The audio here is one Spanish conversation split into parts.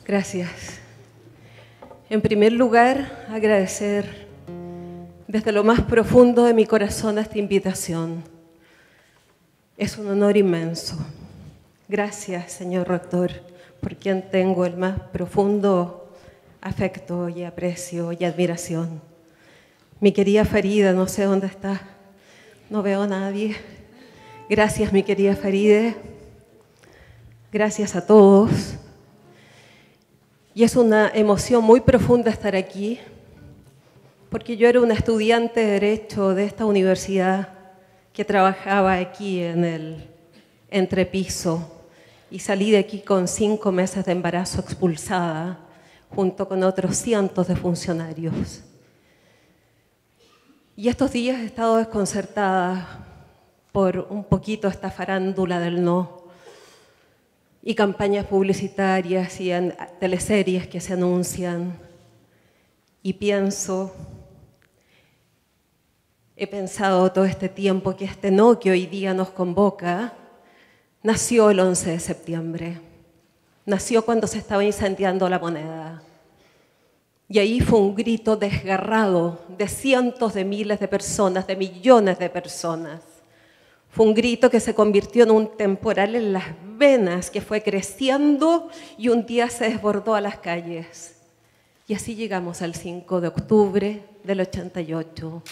Gracias. En primer lugar, agradecer desde lo más profundo de mi corazón esta invitación. Es un honor inmenso. Gracias, señor rector, por quien tengo el más profundo afecto y aprecio y admiración. Mi querida Faride, no sé dónde está, no veo a nadie. Gracias, mi querida Faride. Gracias a todos. Y es una emoción muy profunda estar aquí, porque yo era una estudiante de Derecho de esta universidad que trabajaba aquí en el entrepiso y salí de aquí con 5 meses de embarazo expulsada, junto con otros cientos de funcionarios. Y estos días he estado desconcertada por un poquito esta farándula del no, y campañas publicitarias y teleseries que se anuncian. Y he pensado todo este tiempo que este no que hoy día nos convoca nació el 11 de septiembre. Nació cuando se estaba incendiando la Moneda. Y ahí fue un grito desgarrado de cientos de miles de personas, de millones de personas. Fue un grito que se convirtió en un temporal en las venas, que fue creciendo y un día se desbordó a las calles. Y así llegamos al 5 de octubre del 88.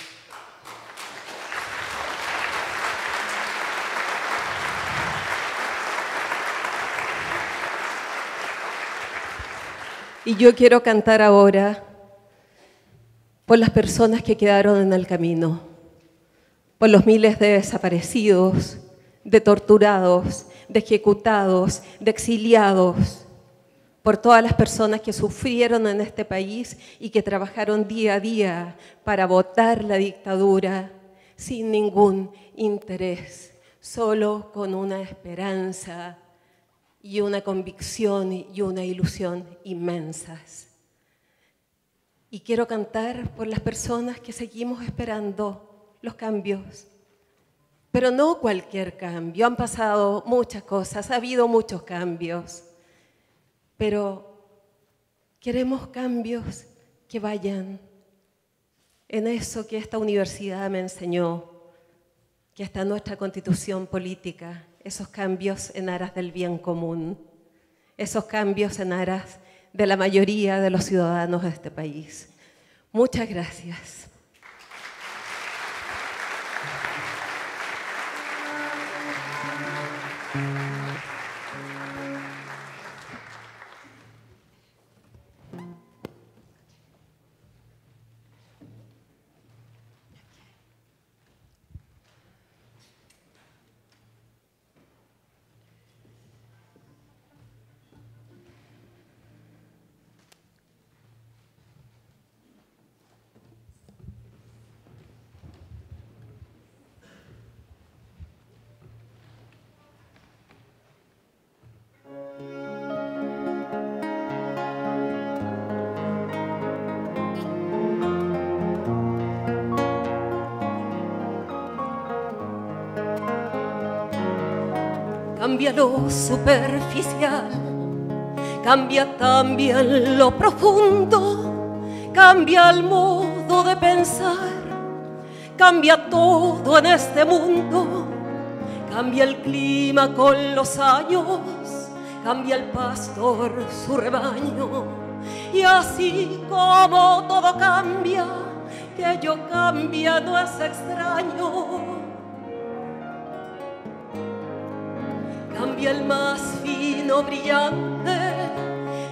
Y yo quiero cantar ahora por las personas que quedaron en el camino, por los miles de desaparecidos, de torturados, de ejecutados, de exiliados, por todas las personas que sufrieron en este país y que trabajaron día a día para botar la dictadura sin ningún interés, solo con una esperanza y una convicción y una ilusión inmensas. Y quiero cantar por las personas que seguimos esperando los cambios, pero no cualquier cambio. Han pasado muchas cosas, ha habido muchos cambios, pero queremos cambios que vayan en eso que esta universidad me enseñó, que está en nuestra constitución política, esos cambios en aras del bien común, esos cambios en aras de la mayoría de los ciudadanos de este país. Muchas gracias. Cambia lo superficial, cambia también lo profundo, cambia el modo de pensar, cambia todo en este mundo, cambia el clima con los años, cambia el pastor su rebaño, y así como todo cambia, que yo cambie no es extraño. Cambia el más fino brillante,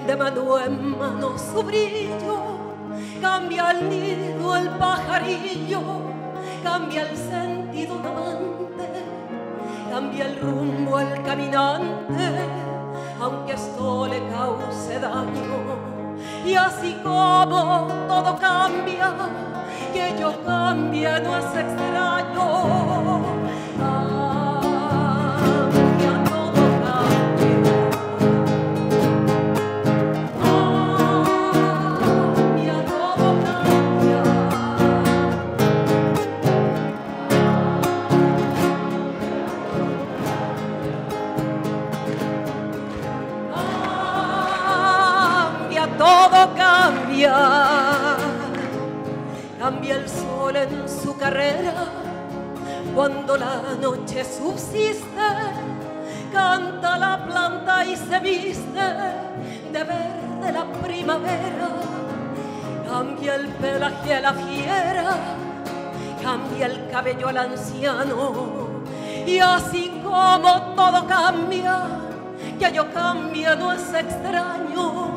de mano en mano su brillo, cambia el nido el pajarillo, cambia el sentido un amante, cambia el rumbo el caminante, aunque esto le cause daño. Y así como todo cambia, que yo cambie no es extraño. cambiar. Cambia el sol en su carrera cuando la noche subsiste. Canta la planta y se viste de verde la primavera. Cambia el pelaje a la fiera, cambia el cabello al anciano. Y así como todo cambia, que yo cambie no es extraño.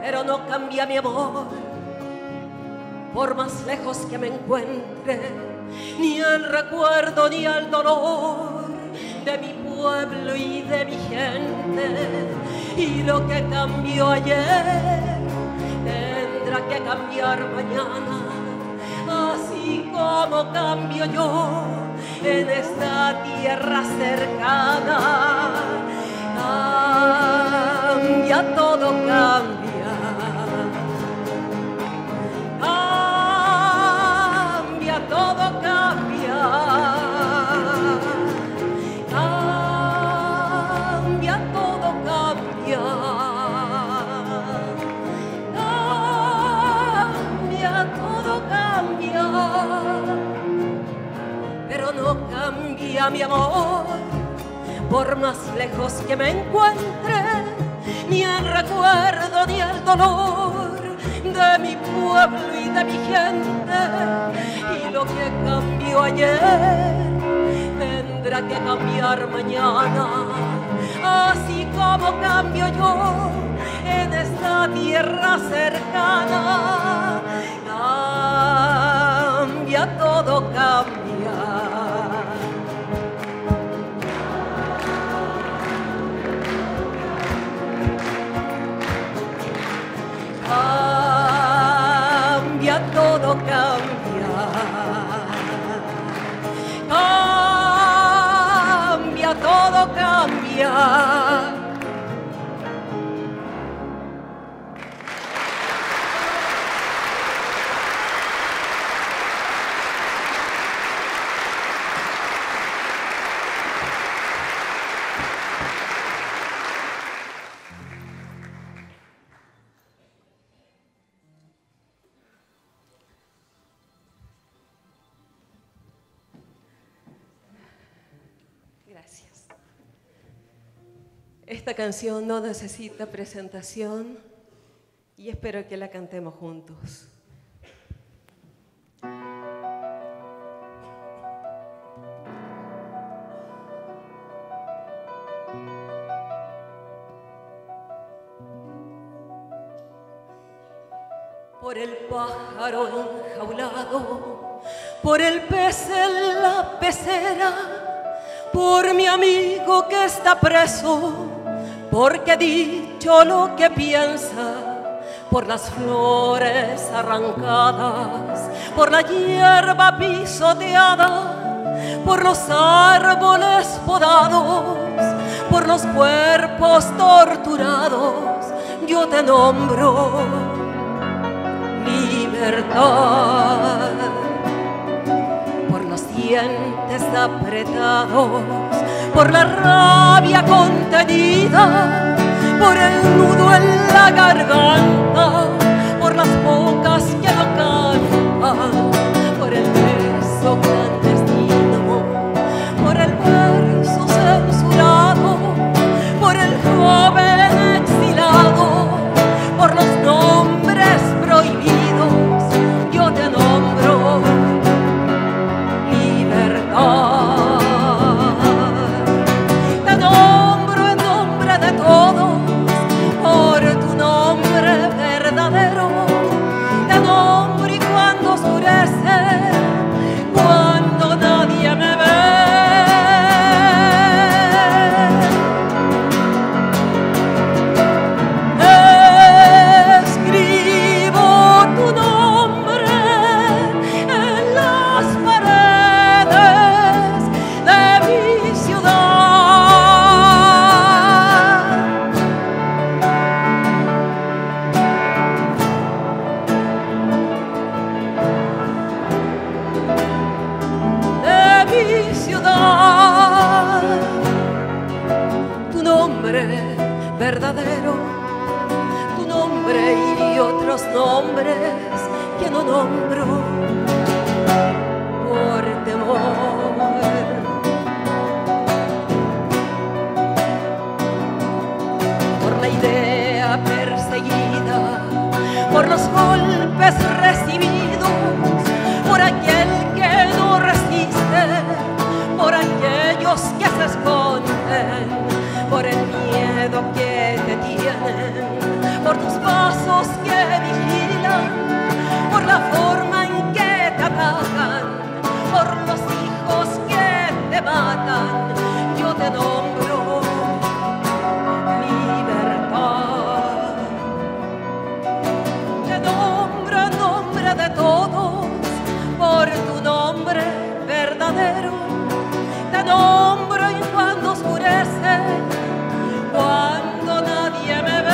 Pero no cambia mi amor, por más lejos que me encuentre, ni el recuerdo ni el dolor de mi pueblo y de mi gente. Y lo que cambió ayer tendrá que cambiar mañana, así como cambio yo en esta tierra cercana. Cambia, todo cambia. Cambia, todo cambia. Cambia, todo cambia. Cambia, todo cambia. Pero no cambia mi amor, por más lejos que me encuentre, ni el recuerdo ni el dolor de mi pueblo y de mi gente. Y lo que cambió ayer tendrá que cambiar mañana, así como cambio yo en esta tierra cercana. Cambia, todo cambia. Cambia, todo cambia. Cambia, todo cambia. Gracias. Esta canción no necesita presentación y espero que la cantemos juntos. Por el pájaro enjaulado, por el pez en la pecera, por mi amigo que está preso, porque he dicho lo que piensa, por las flores arrancadas, por la hierba pisoteada, por los árboles podados, por los cuerpos torturados, yo te nombro libertad. Por los dientes apretados, por la rabia contenida, por el nudo en la garganta, por las bocas que no cantan, por el beso clandestino, por el verso censurado, por el joven exilado, por los nombres prohibidos, yo te nombro libertad. Te nombro en nombre de todos, por tu nombre verdadero. Te nombro y cuando oscurece, cuando nadie me ve, verdadero, tu nombre y otros nombres que no nombro por temor. Por la idea perseguida, por los golpes recibidos, por aquel que no resiste, por aquellos que se esconden, por el miedo que te tienen, por tus pasos que vigilan, por la forma en que te atacan, por los hijos que te matan. Yo te nombro libertad, te nombro en nombre de todos, por tu nombre verdadero, te nombro y cuando oscurece, cuando nadie me ve,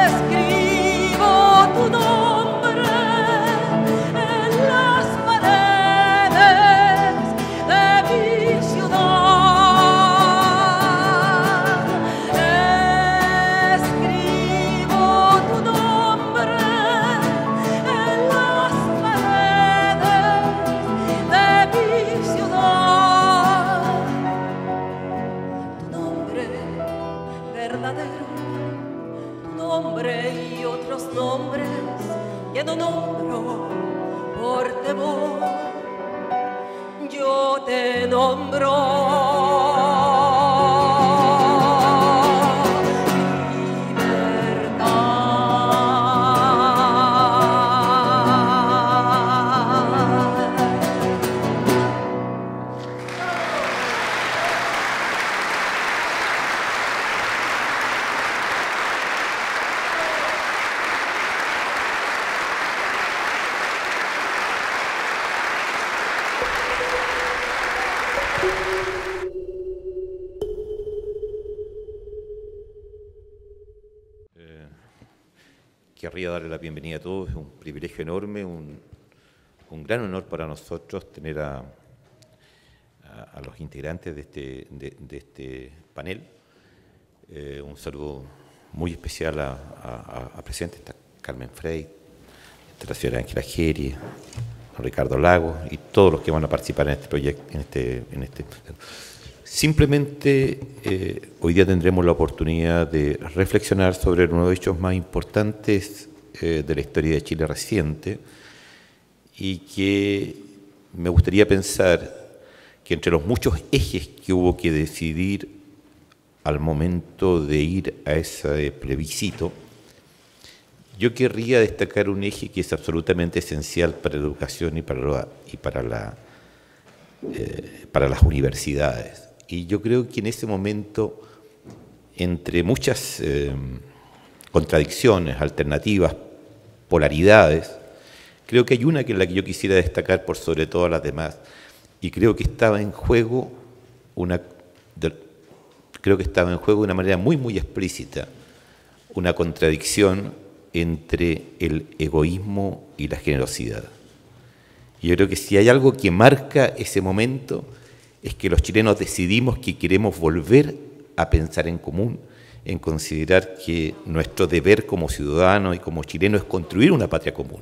escribo tu nombre en las paredes de mi ciudad, escribo tu nombre en las paredes de mi ciudad, tu nombre verdadero, tu nombre y otros nombres que no nombro por temor. Yo te nombro Querría darle la bienvenida a todos, es un privilegio enorme, un gran honor para nosotros tener a los integrantes de este panel. Un saludo muy especial a presentes, está Carmen Frey, está la señora Ángela Geri, a Ricardo Lagos y todos los que van a participar en este proyecto. Simplemente hoy día tendremos la oportunidad de reflexionar sobre uno de los hechos más importantes de la historia de Chile reciente y que me gustaría pensar que entre los muchos ejes que hubo que decidir al momento de ir a ese plebiscito, yo querría destacar un eje que es absolutamente esencial para la educación y para las universidades. Y yo creo que en ese momento, entre muchas contradicciones, alternativas, polaridades, creo que hay una que es la que yo quisiera destacar por sobre todas las demás. Y creo que estaba en juego de una manera muy, muy explícita una contradicción entre el egoísmo y la generosidad. Y yo creo que si hay algo que marca ese momento, es que los chilenos decidimos que queremos volver a pensar en común, en considerar que nuestro deber como ciudadanos y como chilenos es construir una patria común.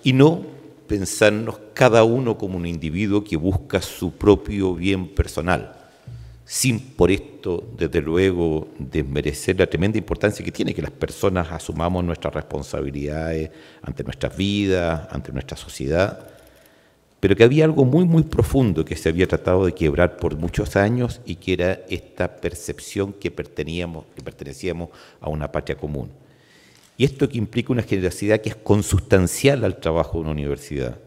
Y no pensarnos cada uno como un individuo que busca su propio bien personal, sin por esto, desde luego, desmerecer la tremenda importancia que tiene que las personas asumamos nuestras responsabilidades ante nuestras vidas, ante nuestra sociedad, pero que había algo muy, muy profundo que se había tratado de quebrar por muchos años y que era esta percepción que pertenecíamos a una patria común. Y esto que implica una generosidad que es consustancial al trabajo de una universidad.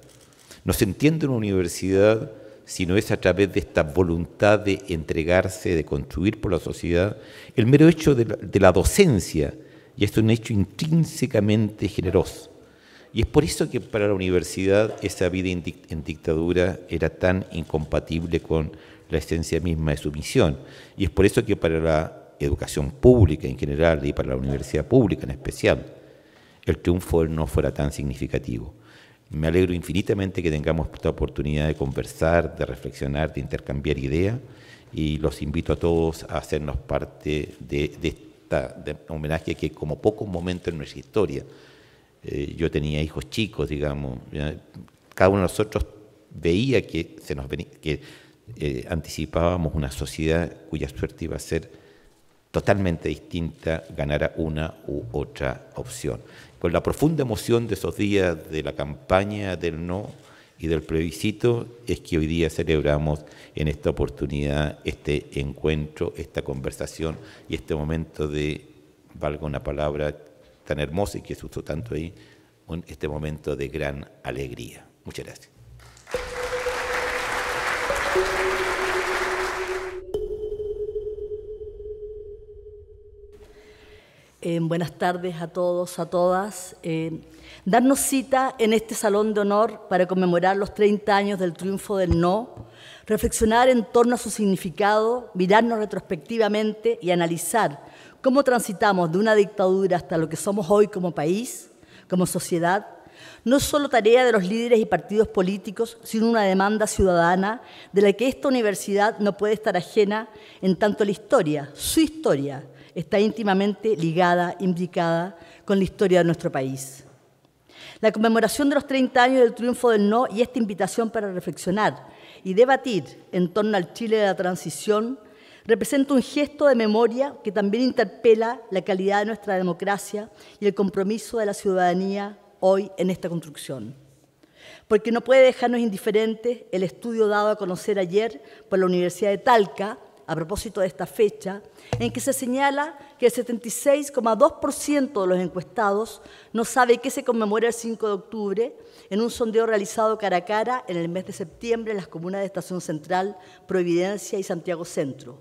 No se entiende una universidad si no es a través de esta voluntad de entregarse, de construir por la sociedad. El mero hecho de la docencia ya es un hecho intrínsecamente generoso. Y es por eso que para la universidad esa vida en dictadura era tan incompatible con la esencia misma de su misión. Y es por eso que para la educación pública en general y para la universidad pública en especial, el triunfo no fuera tan significativo. Me alegro infinitamente que tengamos esta oportunidad de conversar, de reflexionar, de intercambiar ideas, y los invito a todos a hacernos parte de este homenaje que, como pocos momentos en nuestra historia, yo tenía hijos chicos, digamos, cada uno de nosotros veía que anticipábamos una sociedad cuya suerte iba a ser totalmente distinta, ganara una u otra opción. Con la profunda emoción de esos días de la campaña del no y del plebiscito, es que hoy día celebramos en esta oportunidad este encuentro, esta conversación y este momento de, valga una palabra tan hermosa y que se usó tanto ahí, este momento de gran alegría. Muchas gracias. Buenas tardes a todos, a todas. Darnos cita en este Salón de Honor para conmemorar los 30 años del triunfo del no, reflexionar en torno a su significado, mirarnos retrospectivamente y analizar cómo transitamos de una dictadura hasta lo que somos hoy como país, como sociedad, no es solo tarea de los líderes y partidos políticos, sino una demanda ciudadana de la que esta universidad no puede estar ajena, en tanto la historia, su historia, está íntimamente ligada, implicada con la historia de nuestro país. La conmemoración de los 30 años del triunfo del no y esta invitación para reflexionar y debatir en torno al Chile de la transición representa un gesto de memoria que también interpela la calidad de nuestra democracia y el compromiso de la ciudadanía hoy en esta construcción. Porque no puede dejarnos indiferentes el estudio dado a conocer ayer por la Universidad de Talca, a propósito de esta fecha, en que se señala que el 76,2% de los encuestados no sabe qué se conmemora el 5 de octubre en un sondeo realizado cara a cara en el mes de septiembre en las comunas de Estación Central, Providencia y Santiago Centro.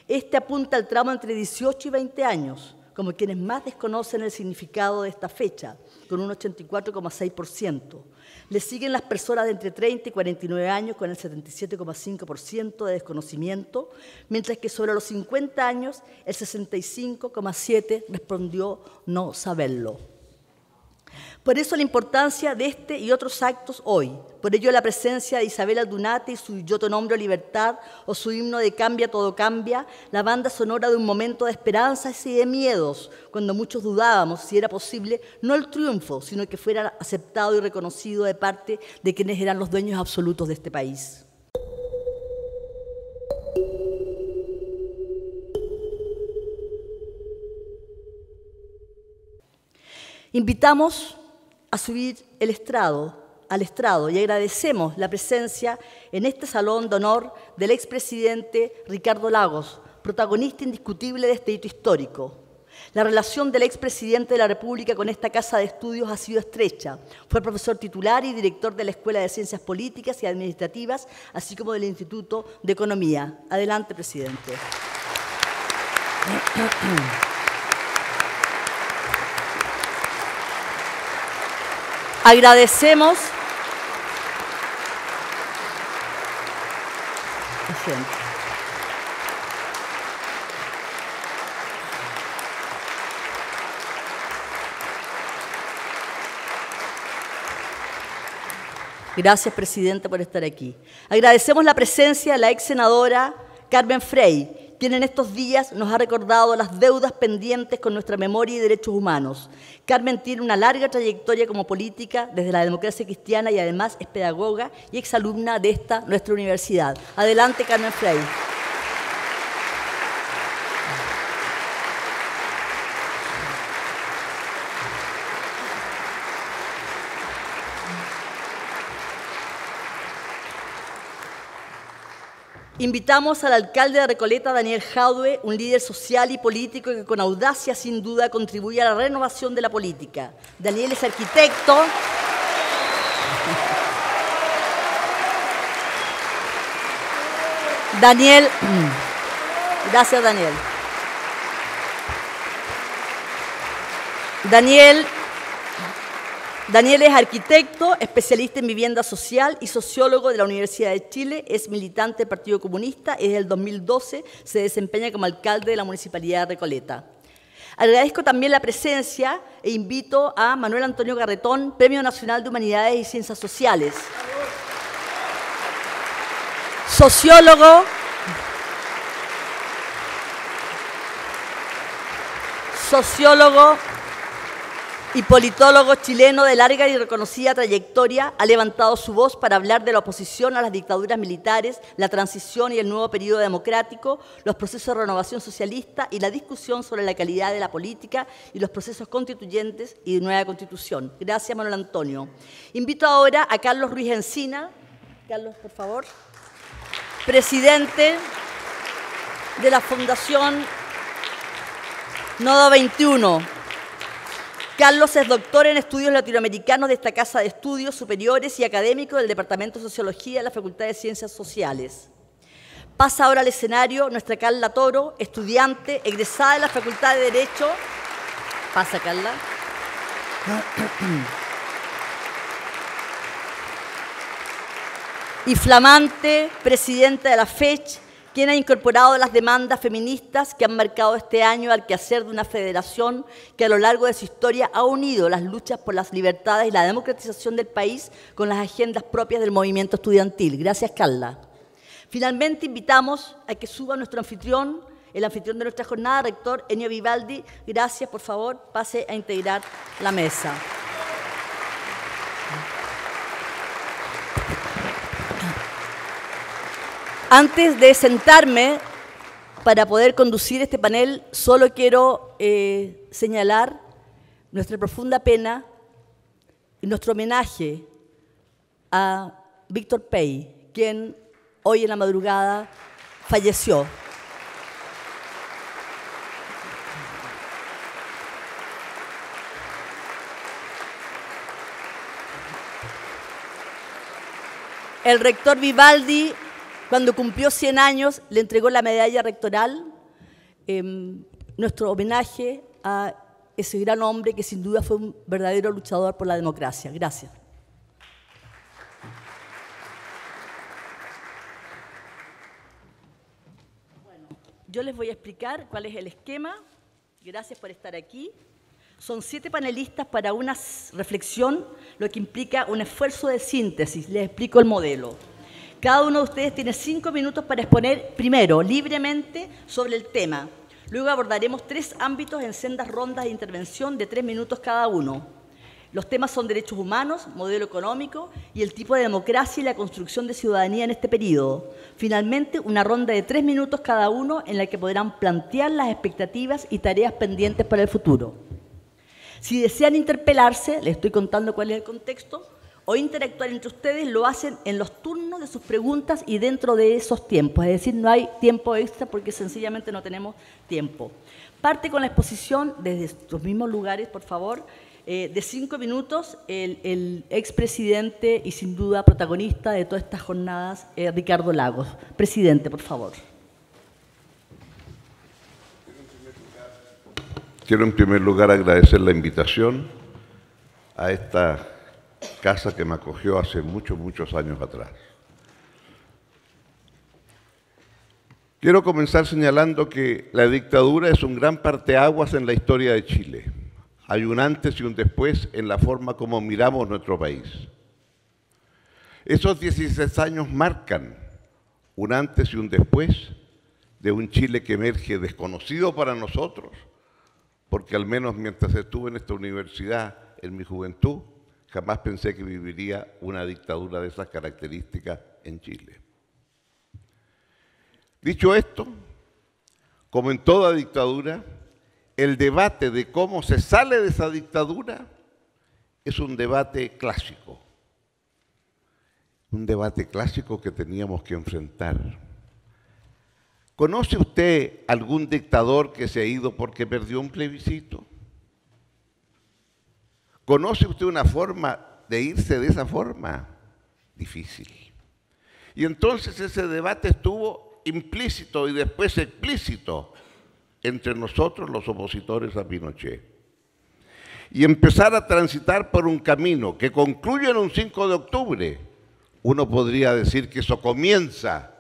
Este apunta al tramo entre 18 y 20 años, como quienes más desconocen el significado de esta fecha, con un 84,6%. Le siguen las personas de entre 30 y 49 años con el 77,5% de desconocimiento, mientras que sobre los 50 años el 65,7% respondió no saberlo. Por eso la importancia de este y otros actos hoy. Por ello la presencia de Isabel Aldunate y su Yo te nombro libertad o su himno de Cambia, todo cambia, la banda sonora de un momento de esperanzas y de miedos, cuando muchos dudábamos si era posible no el triunfo, sino que fuera aceptado y reconocido de parte de quienes eran los dueños absolutos de este país. Invitamos a subir al estrado y agradecemos la presencia en este Salón de Honor del expresidente Ricardo Lagos, protagonista indiscutible de este hito histórico. La relación del expresidente de la República con esta casa de estudios ha sido estrecha. Fue profesor titular y director de la Escuela de Ciencias Políticas y Administrativas, así como del Instituto de Economía. Adelante, presidente. Agradecemos. Gracias, presidente, por estar aquí. Agradecemos la presencia de la ex senadora Carmen Frey, quien en estos días nos ha recordado las deudas pendientes con nuestra memoria y derechos humanos. Carmen tiene una larga trayectoria como política desde la democracia cristiana y además es pedagoga y exalumna de nuestra universidad. Adelante, Carmen Frey. Invitamos al alcalde de Recoleta, Daniel Jadue, un líder social y político que con audacia, sin duda, contribuye a la renovación de la política. Daniel es arquitecto. Daniel. Gracias, Daniel. Daniel es arquitecto, especialista en vivienda social y sociólogo de la Universidad de Chile, es militante del Partido Comunista y desde el 2012 se desempeña como alcalde de la Municipalidad de Recoleta. Agradezco también la presencia e invito a Manuel Antonio Garretón, Premio Nacional de Humanidades y Ciencias Sociales. Sociólogo y politólogo chileno de larga y reconocida trayectoria, ha levantado su voz para hablar de la oposición a las dictaduras militares, la transición y el nuevo periodo democrático, los procesos de renovación socialista y la discusión sobre la calidad de la política y los procesos constituyentes y de nueva constitución. Gracias, Manuel Antonio. Invito ahora a Carlos Ruiz Encina. Carlos, por favor. Presidente de la Fundación Nodo 21. Carlos es doctor en estudios latinoamericanos de esta Casa de Estudios Superiores y académico del Departamento de Sociología de la Facultad de Ciencias Sociales. Pasa ahora al escenario nuestra Carla Toro, estudiante, egresada de la Facultad de Derecho. Pasa, Carla. Y flamante presidenta de la FECH, quien ha incorporado las demandas feministas que han marcado este año al quehacer de una federación que a lo largo de su historia ha unido las luchas por las libertades y la democratización del país con las agendas propias del movimiento estudiantil. Gracias, Carla. Finalmente, invitamos a que suba nuestro anfitrión, el anfitrión de nuestra jornada, rector Ennio Vivaldi. Gracias, por favor, pase a integrar la mesa. Antes de sentarme para poder conducir este panel, solo quiero señalar nuestra profunda pena y nuestro homenaje a Víctor Pey, quien hoy en la madrugada falleció. El rector Vivaldi, cuando cumplió 100 años, le entregó la medalla rectoral. Nuestro homenaje a ese gran hombre que sin duda fue un verdadero luchador por la democracia. Gracias. Bueno, yo les voy a explicar cuál es el esquema. Gracias por estar aquí. Son 7 panelistas para una reflexión, lo que implica un esfuerzo de síntesis. Les explico el modelo. Cada uno de ustedes tiene 5 minutos para exponer, primero, libremente sobre el tema. Luego abordaremos 3 ámbitos en sendas rondas de intervención de 3 minutos cada uno. Los temas son derechos humanos, modelo económico y el tipo de democracia y la construcción de ciudadanía en este periodo. Finalmente, una ronda de 3 minutos cada uno en la que podrán plantear las expectativas y tareas pendientes para el futuro. Si desean interpelarse, les estoy contando cuál es el contexto, o interactuar entre ustedes, lo hacen en los turnos de sus preguntas y dentro de esos tiempos. Es decir, no hay tiempo extra porque sencillamente no tenemos tiempo. Parte con la exposición desde los mismos lugares, por favor, de 5 minutos, el expresidente y sin duda protagonista de todas estas jornadas, Ricardo Lagos. Presidente, por favor. Quiero en primer lugar agradecer la invitación a esta casa que me acogió hace muchos años atrás. Quiero comenzar señalando que la dictadura es un gran parteaguas en la historia de Chile. Hay un antes y un después en la forma como miramos nuestro país. Esos 16 años marcan un antes y un después de un Chile que emerge desconocido para nosotros, porque al menos mientras estuve en esta universidad, en mi juventud, jamás pensé que viviría una dictadura de esas características en Chile. Dicho esto, como en toda dictadura, el debate de cómo se sale de esa dictadura es un debate clásico. Un debate clásico que teníamos que enfrentar. ¿Conoce usted algún dictador que se ha ido porque perdió un plebiscito? ¿Conoce usted una forma de irse de esa forma? Difícil. Y entonces ese debate estuvo implícito y después explícito entre nosotros los opositores a Pinochet. Y empezar a transitar por un camino que concluye en un 5 de octubre. Uno podría decir que eso comienza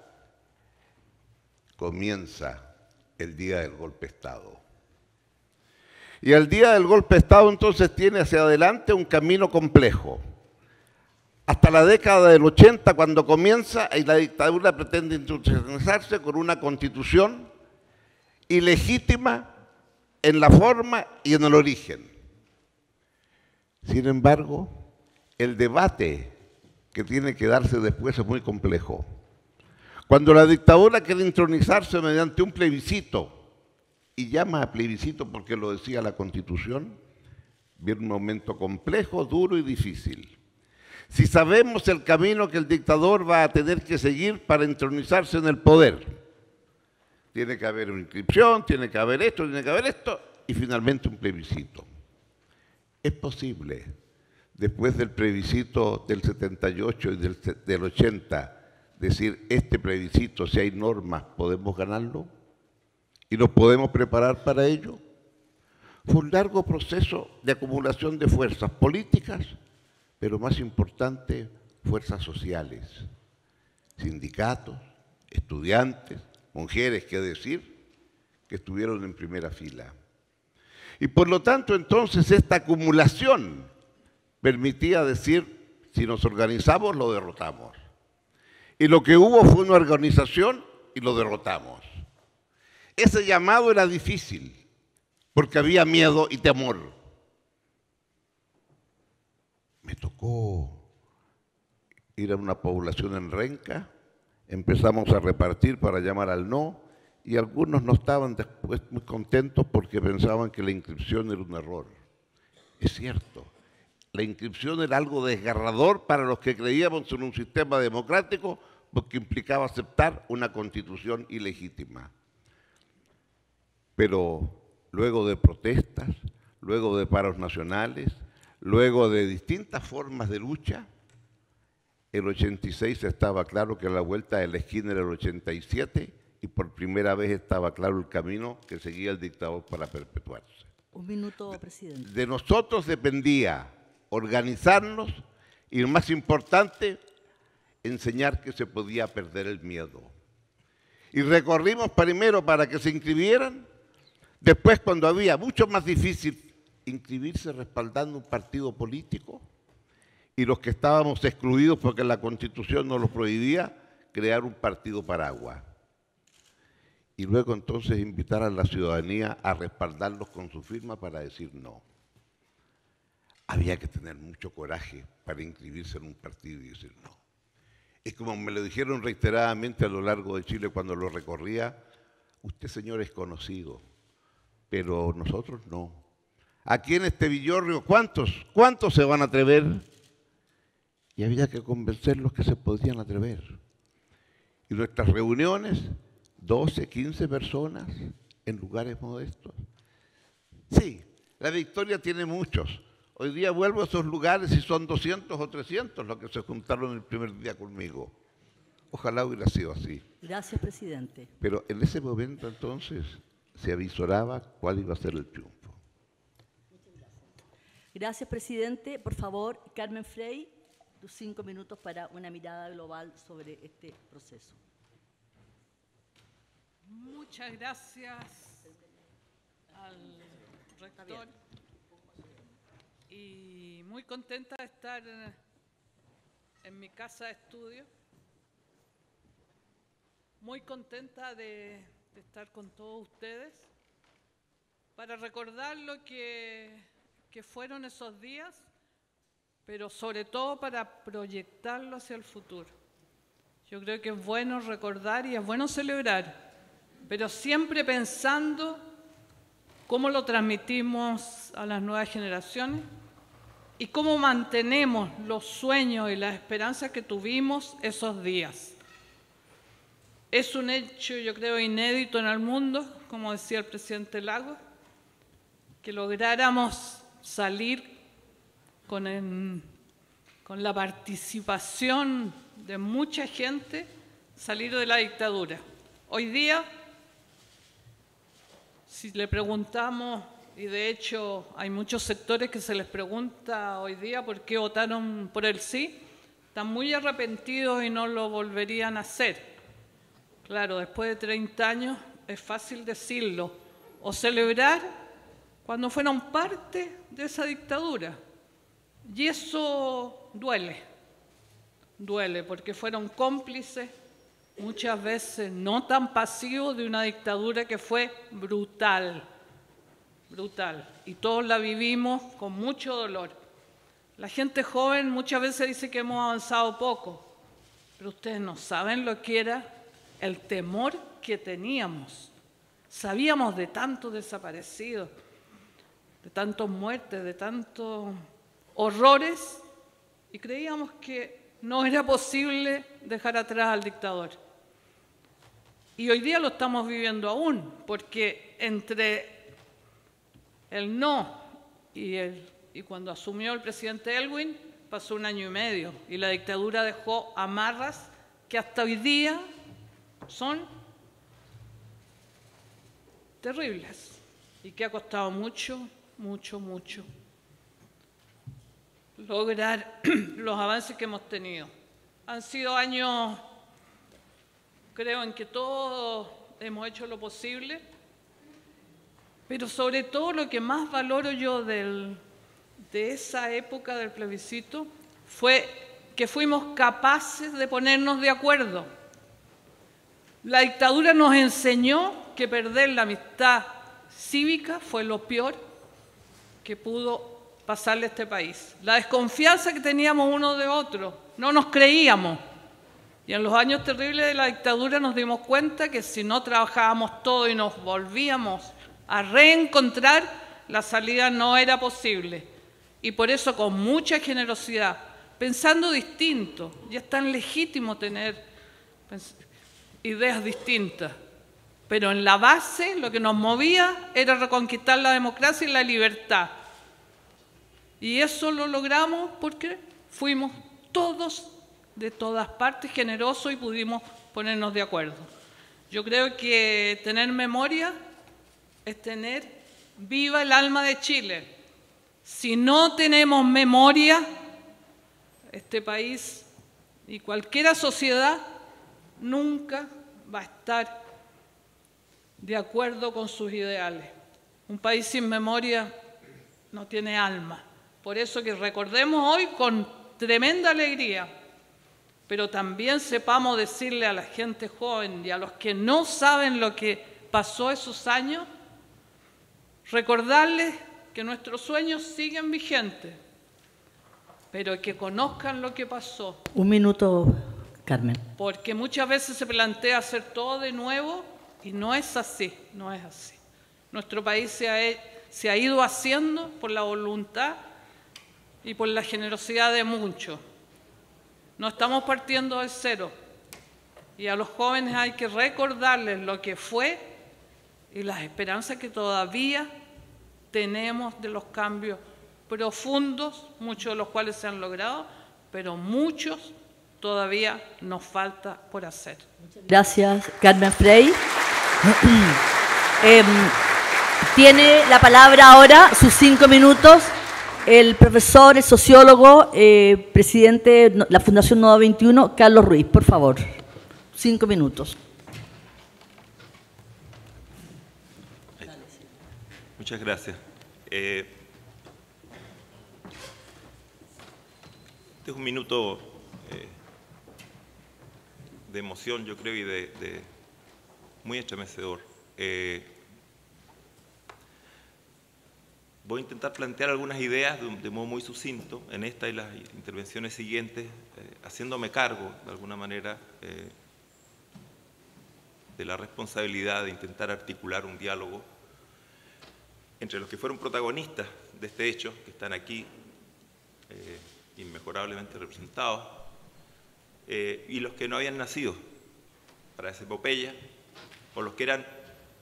el día del golpe de Estado. Y al día del golpe de Estado entonces tiene hacia adelante un camino complejo. Hasta la década del 80, cuando comienza, y la dictadura pretende institucionalizarse con una constitución ilegítima en la forma y en el origen. Sin embargo, el debate que tiene que darse después es muy complejo. Cuando la dictadura quiere intronizarse mediante un plebiscito, y llama a plebiscito porque lo decía la Constitución, viene un momento complejo, duro y difícil. Si sabemos el camino que el dictador va a tener que seguir para entronizarse en el poder, tiene que haber una inscripción, tiene que haber esto, y finalmente un plebiscito. Es posible, después del plebiscito del 78 y del 80, decir, este plebiscito, si hay normas, ¿podemos ganarlo? ¿Y nos podemos preparar para ello? Fue un largo proceso de acumulación de fuerzas políticas, pero más importante, fuerzas sociales, sindicatos, estudiantes, mujeres, qué decir, que estuvieron en primera fila. Y por lo tanto, entonces, esta acumulación permitía decir, si nos organizamos, lo derrotamos. Y lo que hubo fue una organización y lo derrotamos. Ese llamado era difícil, porque había miedo y temor. Me tocó ir a una población en Renca, empezamos a repartir para llamar al no, y algunos no estaban después muy contentos porque pensaban que la inscripción era un error. Es cierto, la inscripción era algo desgarrador para los que creíamos en un sistema democrático porque implicaba aceptar una constitución ilegítima. Pero luego de protestas, luego de paros nacionales, luego de distintas formas de lucha, el 86 estaba claro que la vuelta de la esquina era el 87 y por primera vez estaba claro el camino que seguía el dictador para perpetuarse. Un minuto, presidente. De nosotros dependía organizarnos y, lo más importante, enseñar que se podía perder el miedo. Y recorrimos primero para que se inscribieran. Después, cuando había mucho más difícil inscribirse respaldando un partido político, y los que estábamos excluidos porque la Constitución nos lo prohibía, crear un partido paraguas. Y luego entonces invitar a la ciudadanía a respaldarlos con su firma para decir no. Había que tener mucho coraje para inscribirse en un partido y decir no. Es como me lo dijeron reiteradamente a lo largo de Chile cuando lo recorría, usted, señor, es conocido, pero nosotros no. Aquí en este Villorrio, ¿cuántos se van a atrever? Y había que convencerlos que se podían atrever. Y nuestras reuniones, 12, 15 personas en lugares modestos. Sí, la victoria tiene muchos. Hoy día vuelvo a esos lugares y son 200 o 300 los que se juntaron el primer día conmigo. Ojalá hubiera sido así. Gracias, presidente. Pero en ese momento entonces se avisoraba cuál iba a ser el triunfo. Gracias, presidente. Por favor, Carmen Frey, tus 5 minutos para una mirada global sobre este proceso. Muchas gracias al rector y muy contenta de estar en mi casa de estudio, muy contenta de estar con todos ustedes para recordar lo que fueron esos días, pero sobre todo para proyectarlo hacia el futuro. Yo creo que es bueno recordar y es bueno celebrar, pero siempre pensando cómo lo transmitimos a las nuevas generaciones y cómo mantenemos los sueños y las esperanzas que tuvimos esos días. Es un hecho, yo creo, inédito en el mundo, como decía el presidente Lagos, que lográramos salir con la participación de mucha gente, salir de la dictadura. Hoy día, si le preguntamos, y de hecho hay muchos sectores que se les pregunta hoy día por qué votaron por el sí, están muy arrepentidos y no lo volverían a hacer. Claro, después de 30 años es fácil decirlo, o celebrar cuando fueron parte de esa dictadura. Y eso duele, porque fueron cómplices, muchas veces no tan pasivos, de una dictadura que fue brutal, brutal. Y todos la vivimos con mucho dolor. La gente joven muchas veces dice que hemos avanzado poco, pero ustedes no saben lo que era el temor que teníamos. Sabíamos de tantos desaparecidos, de tantas muertes, de tantos horrores, y creíamos que no era posible dejar atrás al dictador. Y hoy día lo estamos viviendo aún, porque entre el no y cuando asumió el presidente Elwin, pasó 1 año y medio, y la dictadura dejó amarras que hasta hoy día son terribles y que ha costado mucho, mucho, mucho lograr los avances que hemos tenido. Han sido años, creo, en que todos hemos hecho lo posible, pero sobre todo lo que más valoro yo de esa época del plebiscito fue que fuimos capaces de ponernos de acuerdo. La dictadura nos enseñó que perder la amistad cívica fue lo peor que pudo pasarle a este país. La desconfianza que teníamos uno de otro, no nos creíamos. Y en los años terribles de la dictadura nos dimos cuenta que si no trabajábamos todo y nos volvíamos a reencontrar, la salida no era posible. Y por eso, con mucha generosidad, pensando distinto, ya es tan legítimo tener ideas distintas, pero en la base lo que nos movía era reconquistar la democracia y la libertad. Y eso lo logramos porque fuimos todos de todas partes generosos y pudimos ponernos de acuerdo. Yo creo que tener memoria es tener viva el alma de Chile. Si no tenemos memoria, este país y cualquier sociedad nunca va a estar de acuerdo con sus ideales. Un país sin memoria no tiene alma. Por eso que recordemos hoy con tremenda alegría, pero también sepamos decirle a la gente joven y a los que no saben lo que pasó esos años, recordarles que nuestros sueños siguen vigentes, pero que conozcan lo que pasó. Un minuto, Carmen. Porque muchas veces se plantea hacer todo de nuevo y no es así, no es así. Nuestro país se ha ido haciendo por la voluntad y por la generosidad de muchos. No estamos partiendo de cero. Y a los jóvenes hay que recordarles lo que fue y las esperanzas que todavía tenemos de los cambios profundos, muchos de los cuales se han logrado, pero muchos todavía nos falta por hacer. Gracias, Carmen Frey. Tiene la palabra ahora, sus 5 minutos, el profesor, el sociólogo, presidente de la Fundación Nueva 21, Carlos Ruiz, por favor. 5 minutos. Muchas gracias. Este es un minuto de emoción, yo creo, y de muy estremecedor. Voy a intentar plantear algunas ideas de modo muy sucinto en esta y las intervenciones siguientes, haciéndome cargo, de alguna manera, de la responsabilidad de intentar articular un diálogo entre los que fueron protagonistas de este hecho, que están aquí inmejorablemente representados, y los que no habían nacido para esa epopeya, o los que eran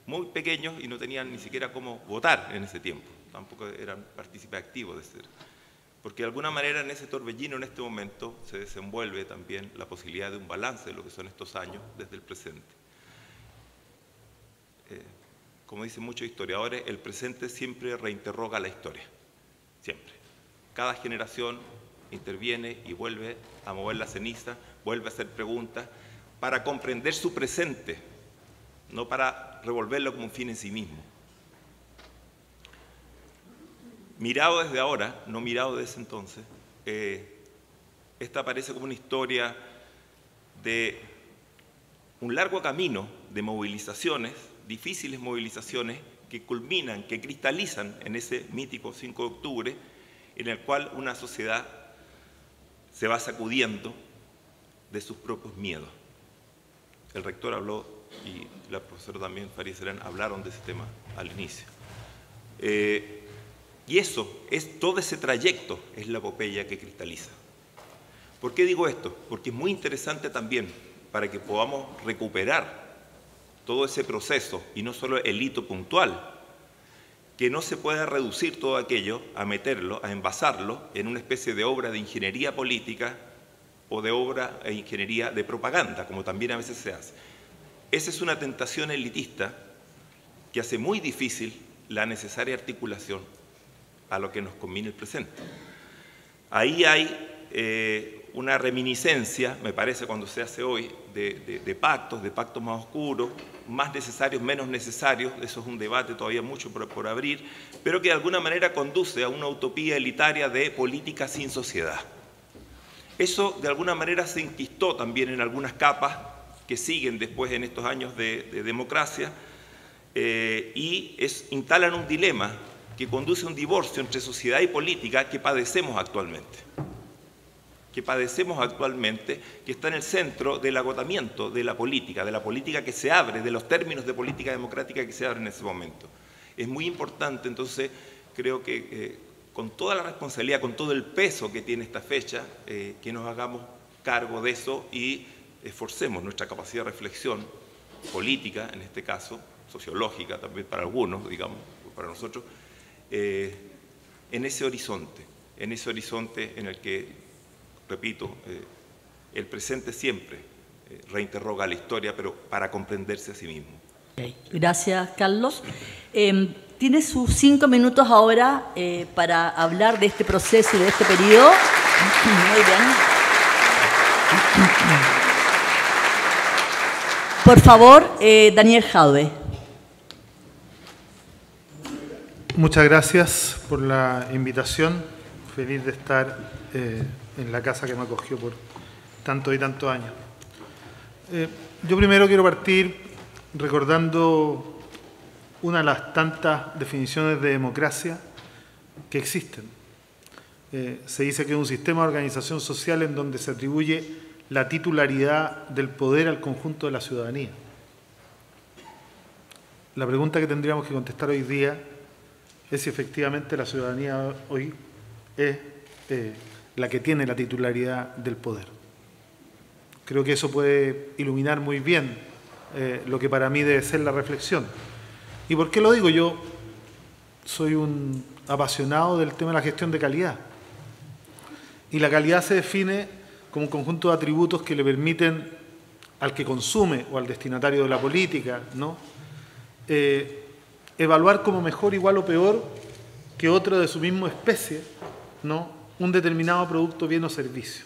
muy pequeños y no tenían ni siquiera cómo votar en ese tiempo, tampoco eran partícipes activos de ser. Porque de alguna manera en ese torbellino, en este momento, se desenvuelve también la posibilidad de un balance de lo que son estos años desde el presente. Como dicen muchos historiadores, el presente siempre reinterroga la historia, siempre. Cada generación interviene y vuelve a mover la ceniza, vuelve a hacer preguntas para comprender su presente, no para revolverlo como un fin en sí mismo. mirado desde ahora, no mirado desde entonces, esta parece como una historia de un largo camino de movilizaciones, difíciles movilizaciones, que culminan, que cristalizan en ese mítico 5 de octubre, en el cual una sociedad se va sacudiendo de sus propios miedos. El rector habló, y la profesora también, Farid Serán, hablaron de ese tema al inicio. Y eso, todo ese trayecto es la epopeya que cristaliza. ¿Por qué digo esto? Porque es muy interesante también para que podamos recuperar todo ese proceso y no solo el hito puntual, que no se pueda reducir todo aquello a meterlo, a envasarlo en una especie de obra de ingeniería política o de obra de ingeniería de propaganda, como también a veces se hace. Esa es una tentación elitista que hace muy difícil la necesaria articulación a lo que nos conviene el presente. Ahí hay una reminiscencia, me parece, cuando se hace hoy, de pactos más oscuros, más necesarios, menos necesarios. Eso es un debate todavía mucho por abrir, pero que de alguna manera conduce a una utopía elitaria de política sin sociedad. Eso de alguna manera se enquistó también en algunas capas que siguen después en estos años de democracia y instalan un dilema que conduce a un divorcio entre sociedad y política que padecemos actualmente. Que está en el centro del agotamiento de la política que se abre, de los términos de política democrática que se abren en ese momento. Es muy importante, entonces, creo que con toda la responsabilidad, con todo el peso que tiene esta fecha, que nos hagamos cargo de eso y esforcemos nuestra capacidad de reflexión política, en este caso, sociológica también para algunos, digamos, para nosotros, en ese horizonte en el que, repito, el presente siempre reinterroga la historia, pero para comprenderse a sí mismo. Okay. Gracias, Carlos. Tiene sus 5 minutos ahora para hablar de este proceso y de este periodo. Muy bien. Por favor, Daniel Jadwe. Muchas gracias por la invitación. Feliz de estar en la casa que me acogió por tantos y tantos años. Yo primero quiero partir recordando una de las tantas definiciones de democracia que existen. Se dice que es un sistema de organización social en donde se atribuye la titularidad del poder al conjunto de la ciudadanía. La pregunta que tendríamos que contestar hoy día es si efectivamente la ciudadanía hoy es la que tiene la titularidad del poder. Creo que eso puede iluminar muy bien lo que para mí debe ser la reflexión. ¿Y por qué lo digo? Yo soy un apasionado del tema de la gestión de calidad. Y la calidad se define como un conjunto de atributos que le permiten al que consume o al destinatario de la política, ¿no?, evaluar como mejor, igual o peor que otro de su misma especie, ¿no?, un determinado producto, bien o servicio.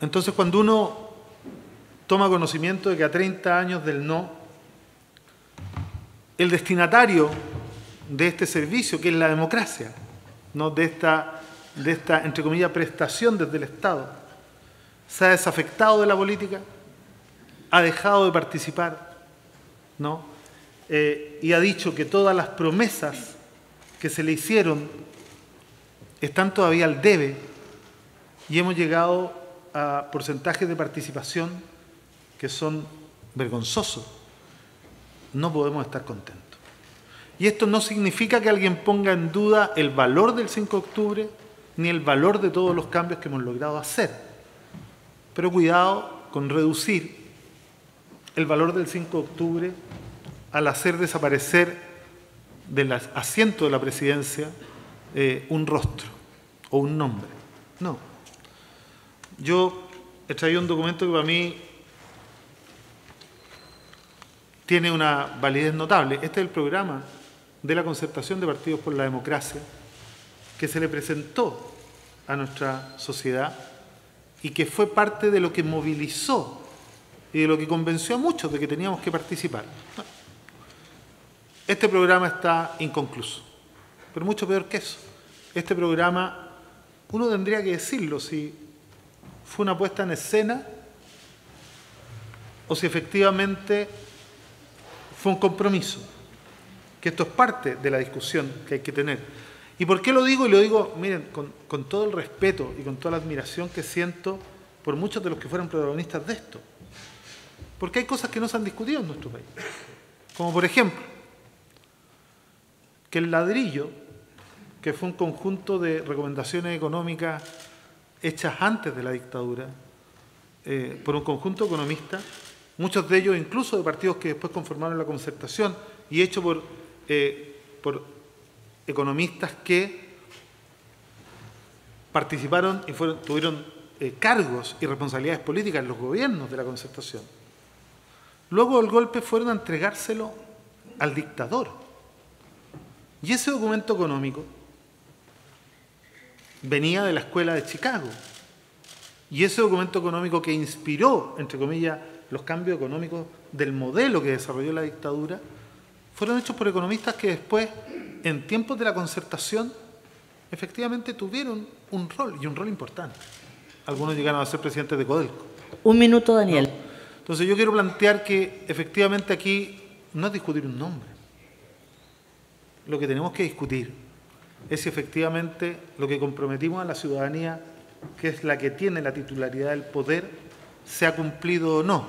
Entonces, cuando uno toma conocimiento de que a 30 años del no, el destinatario de este servicio, que es la democracia, ¿no?, de esta, entre comillas, prestación desde el Estado, se ha desafectado de la política, ha dejado de participar, ¿no?, y ha dicho que todas las promesas que se le hicieron están todavía al debe, y hemos llegado a porcentajes de participación que son vergonzosos. No podemos estar contentos. Y esto no significa que alguien ponga en duda el valor del 5 de octubre ni el valor de todos los cambios que hemos logrado hacer. Pero cuidado con reducir el valor del 5 de octubre al hacer desaparecer del asiento de la presidencia un rostro o un nombre. No. Yo he traído un documento que para mí tiene una validez notable. Este es el programa de la Concertación de Partidos por la Democracia que se le presentó a nuestra sociedad y que fue parte de lo que movilizó y de lo que convenció a muchos de que teníamos que participar. Este programa está inconcluso, pero mucho peor que eso. Este programa, uno tendría que decirlo si fue una puesta en escena o si efectivamente fue un compromiso, que esto es parte de la discusión que hay que tener. ¿Y por qué lo digo? Y lo digo, miren, con todo el respeto y con toda la admiración que siento por muchos de los que fueron protagonistas de esto. Porque hay cosas que no se han discutido en nuestro país. Como por ejemplo, que el ladrillo, que fue un conjunto de recomendaciones económicas hechas antes de la dictadura, por un conjunto de economistas, muchos de ellos incluso de partidos que después conformaron la Concertación, y hecho por economistas que participaron y tuvieron cargos y responsabilidades políticas en los gobiernos de la Concertación. Luego del golpe fueron a entregárselo al dictador. Y ese documento económico venía de la Escuela de Chicago. Y ese documento económico que inspiró, entre comillas, los cambios económicos del modelo que desarrolló la dictadura, fueron hechos por economistas que después, en tiempos de la Concertación, efectivamente tuvieron un rol, y un rol importante. Algunos llegaron a ser presidentes de Codelco. Un minuto, Daniel. ¿No? Entonces yo quiero plantear que efectivamente aquí no es discutir un nombre. Lo que tenemos que discutir es si efectivamente lo que comprometimos a la ciudadanía, que es la que tiene la titularidad del poder, se ha cumplido o no.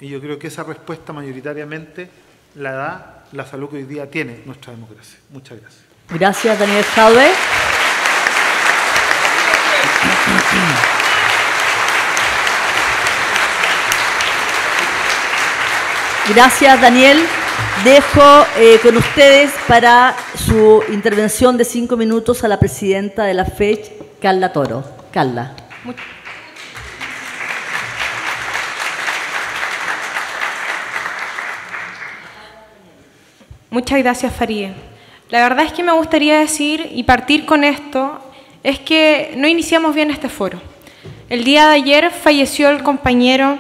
Y yo creo que esa respuesta mayoritariamente la da la salud que hoy día tiene nuestra democracia. Muchas gracias. Gracias, Daniel Jaude. Gracias, Daniel. Dejo con ustedes para su intervención de 5 minutos a la presidenta de la FECH, Carla Toro. Carla. Muchas gracias, Farideh. La verdad es que me gustaría decir y partir con esto, es que no iniciamos bien este foro. El día de ayer falleció el compañero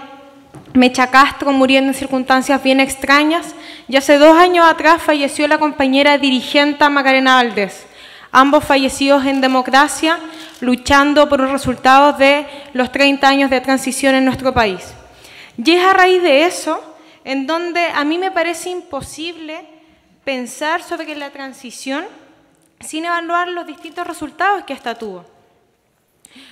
Mecha Castro, muriendo en circunstancias bien extrañas, y hace 2 años atrás falleció la compañera dirigente Macarena Valdés, ambos fallecidos en democracia, luchando por los resultados de los 30 años de transición en nuestro país. Y es a raíz de eso en donde a mí me parece imposible pensar sobre la transición sin evaluar los distintos resultados que ésta tuvo.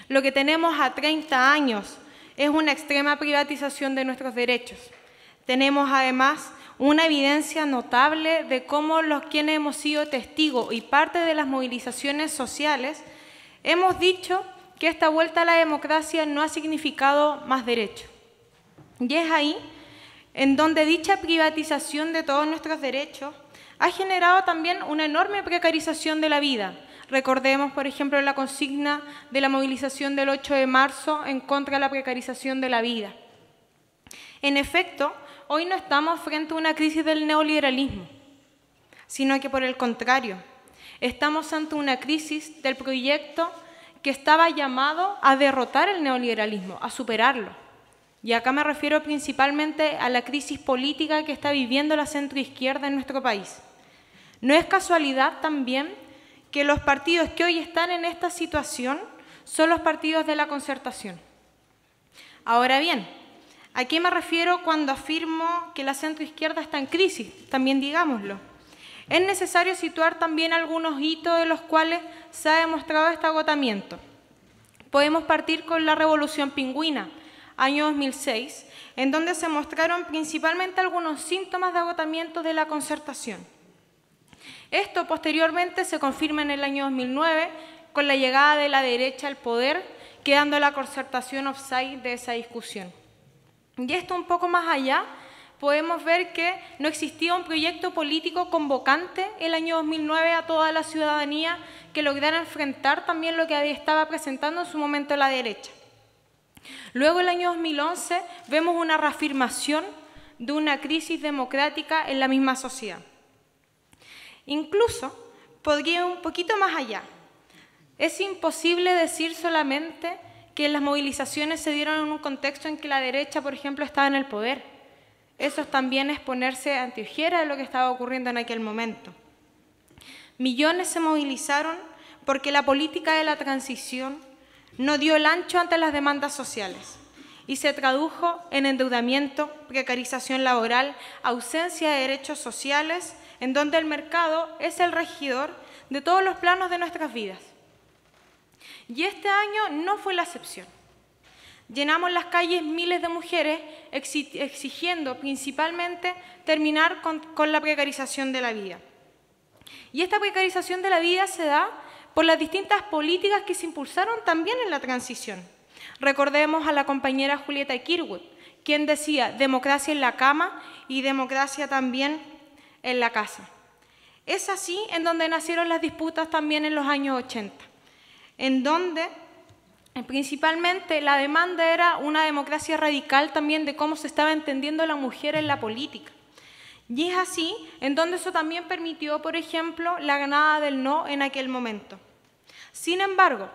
Lo que tenemos a 30 años es una extrema privatización de nuestros derechos. Tenemos además una evidencia notable de cómo los quienes hemos sido testigos y parte de las movilizaciones sociales hemos dicho que esta vuelta a la democracia no ha significado más derechos. Y es ahí en donde dicha privatización de todos nuestros derechos ha generado también una enorme precarización de la vida. Recordemos, por ejemplo, la consigna de la movilización del 8 de marzo en contra de la precarización de la vida. En efecto, hoy no estamos frente a una crisis del neoliberalismo, sino que por el contrario, estamos ante una crisis del proyecto que estaba llamado a derrotar el neoliberalismo, a superarlo. Y acá me refiero principalmente a la crisis política que está viviendo la centroizquierda en nuestro país. No es casualidad también que los partidos que hoy están en esta situación son los partidos de la Concertación. Ahora bien, ¿a qué me refiero cuando afirmo que la centroizquierda está en crisis? También digámoslo. Es necesario situar también algunos hitos de los cuales se ha demostrado este agotamiento. Podemos partir con la Revolución Pingüina, año 2006, en donde se mostraron principalmente algunos síntomas de agotamiento de la Concertación. Esto posteriormente se confirma en el año 2009 con la llegada de la derecha al poder, quedando la Concertación offside de esa discusión. Y esto un poco más allá, podemos ver que no existía un proyecto político convocante el año 2009 a toda la ciudadanía que lograra enfrentar también lo que estaba presentando en su momento la derecha. Luego, el año 2011, vemos una reafirmación de una crisis democrática en la misma sociedad. Incluso, podría ir un poquito más allá. Es imposible decir solamente que las movilizaciones se dieron en un contexto en que la derecha, por ejemplo, estaba en el poder. Eso también es ponerse ante ojera de lo que estaba ocurriendo en aquel momento. Millones se movilizaron porque la política de la transición no dio el ancho ante las demandas sociales y se tradujo en endeudamiento, precarización laboral, ausencia de derechos sociales, en donde el mercado es el regidor de todos los planos de nuestras vidas. Y este año no fue la excepción. Llenamos las calles miles de mujeres exigiendo principalmente terminar con la precarización de la vida. Y esta precarización de la vida se da por las distintas políticas que se impulsaron también en la transición. Recordemos a la compañera Julieta Kirwood, quien decía democracia en la cama y democracia también en la casa. Es así en donde nacieron las disputas también en los años 80, en donde principalmente la demanda era una democracia radical también de cómo se estaba entendiendo la mujer en la política. Y es así en donde eso también permitió, por ejemplo, la ganada del no en aquel momento. Sin embargo,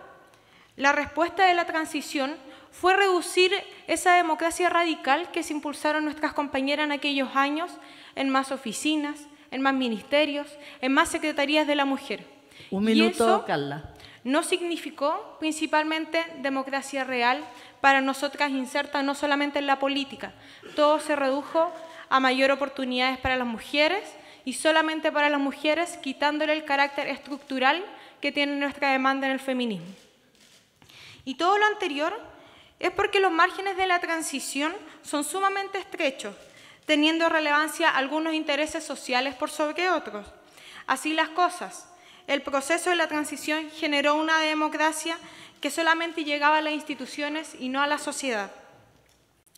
la respuesta de la transición fue reducir esa democracia radical que se impulsaron nuestras compañeras en aquellos años en más oficinas, en más ministerios, en más secretarías de la mujer. Un minuto, y eso Carla. No significó principalmente democracia real para nosotras insertas no solamente en la política. Todo se redujo a mayor oportunidades para las mujeres y solamente para las mujeres, quitándole el carácter estructural que tiene nuestra demanda en el feminismo. Y todo lo anterior es porque los márgenes de la transición son sumamente estrechos, teniendo relevancia algunos intereses sociales por sobre otros. Así las cosas, el proceso de la transición generó una democracia que solamente llegaba a las instituciones y no a la sociedad.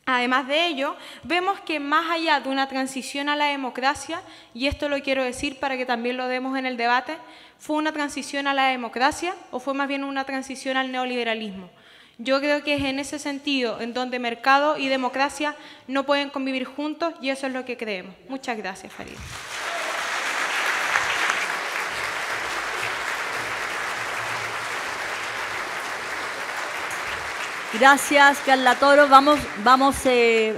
Además de ello, vemos que más allá de una transición a la democracia, y esto lo quiero decir para que también lo demos en el debate, ¿fue una transición a la democracia o fue más bien una transición al neoliberalismo? Yo creo que es en ese sentido en donde mercado y democracia no pueden convivir juntos y eso es lo que creemos. Muchas gracias, Farideh. Gracias, Carla Toro. Vamos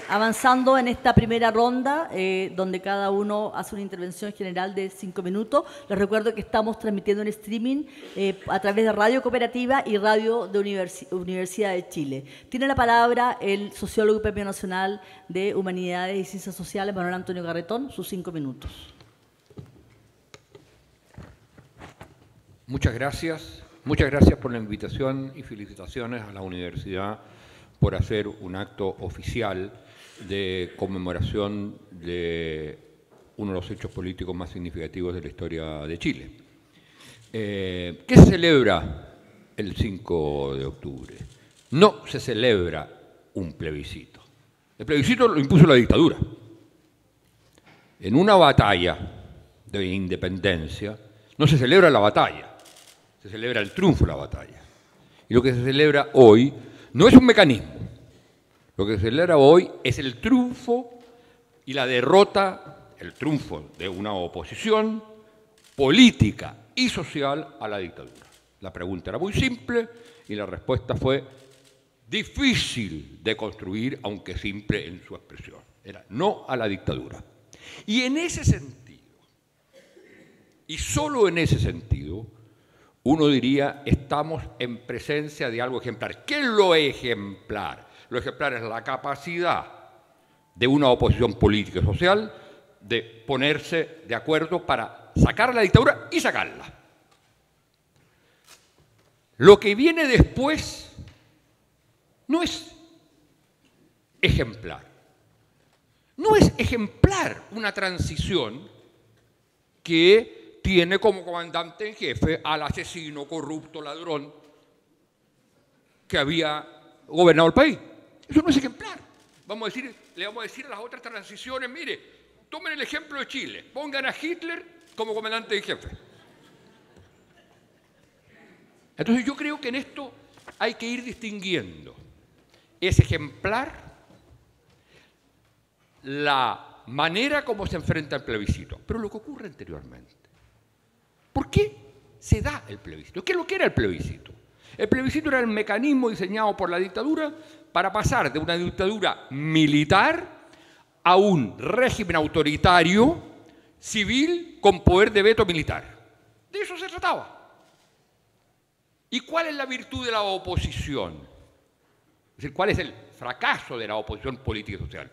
avanzando en esta primera ronda, donde cada uno hace una intervención general de 5 minutos. Les recuerdo que estamos transmitiendo en streaming a través de Radio Cooperativa y Radio de Universidad de Chile. Tiene la palabra el sociólogo y Premio Nacional de Humanidades y Ciencias Sociales, Manuel Antonio Garretón, sus 5 minutos. Muchas gracias. Muchas gracias por la invitación y felicitaciones a la universidad por hacer un acto oficial de conmemoración de uno de los hechos políticos más significativos de la historia de Chile. ¿Qué se celebra el 5 de octubre? No se celebra un plebiscito. El plebiscito lo impuso la dictadura. En una batalla de independencia no se celebra la batalla. Se celebra el triunfo de la batalla. Y lo que se celebra hoy no es un mecanismo. Lo que se celebra hoy es el triunfo y la derrota, el triunfo de una oposición política y social a la dictadura. La pregunta era muy simple y la respuesta fue difícil de construir, aunque simple en su expresión. Era no a la dictadura. Y en ese sentido, y solo en ese sentido, uno diría, estamos en presencia de algo ejemplar. ¿Qué es lo ejemplar? Lo ejemplar es la capacidad de una oposición política y social de ponerse de acuerdo para sacar a la dictadura y sacarla. Lo que viene después no es ejemplar. No es ejemplar una transición que tiene como comandante en jefe al asesino, corrupto, ladrón que había gobernado el país. Eso no es ejemplar. Le vamos a decir a las otras transiciones, mire, tomen el ejemplo de Chile, pongan a Hitler como comandante en jefe. Entonces yo creo que en esto hay que ir distinguiendo. Es ejemplar la manera como se enfrenta el plebiscito, pero lo que ocurre anteriormente. ¿Por qué se da el plebiscito? ¿Qué es lo que era el plebiscito? El plebiscito era el mecanismo diseñado por la dictadura para pasar de una dictadura militar a un régimen autoritario civil con poder de veto militar. De eso se trataba. ¿Y cuál es la virtud de la oposición? Es decir, ¿cuál es el fracaso de la oposición política y social?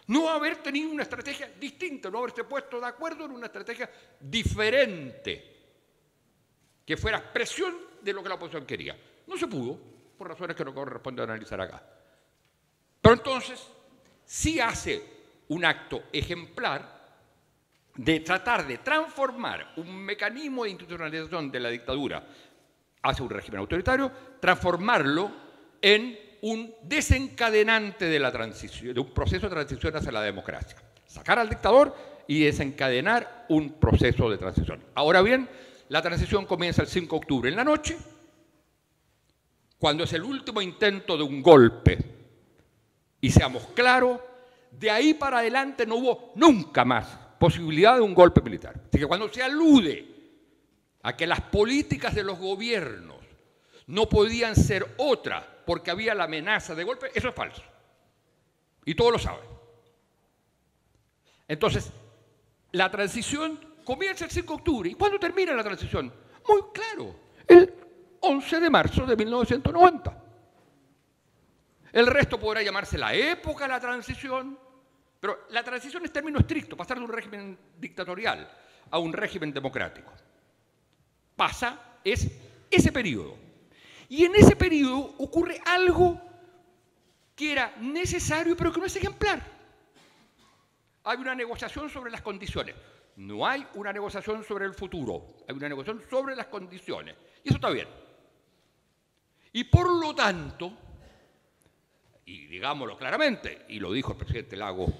No haber tenido una estrategia distinta, no haberse puesto de acuerdo en una estrategia diferente, que fuera expresión de lo que la oposición quería. No se pudo, por razones que no corresponde analizar acá. Pero entonces, sí hace un acto ejemplar de tratar de transformar un mecanismo de institucionalización de la dictadura hacia un régimen autoritario, transformarlo en un desencadenante de la transición, de un proceso de transición hacia la democracia. Sacar al dictador y desencadenar un proceso de transición. Ahora bien, la transición comienza el 5 de octubre en la noche, cuando es el último intento de un golpe. Y seamos claros, de ahí para adelante no hubo nunca más posibilidad de un golpe militar. Así que cuando se alude a que las políticas de los gobiernos no podían ser otra porque había la amenaza de golpe, eso es falso. Y todos lo saben. Entonces, la transición comienza el 5 de octubre. ¿Y cuándo termina la transición? Muy claro, el 11 de marzo de 1990. El resto podrá llamarse la época de la transición, pero la transición es término estricto, pasar de un régimen dictatorial a un régimen democrático. Es ese periodo. Y en ese periodo ocurre algo que era necesario, pero que no es ejemplar. Hay una negociación sobre las condiciones. No hay una negociación sobre el futuro. Hay una negociación sobre las condiciones. Y eso está bien. Y por lo tanto, y digámoslo claramente, y lo dijo el presidente Lagos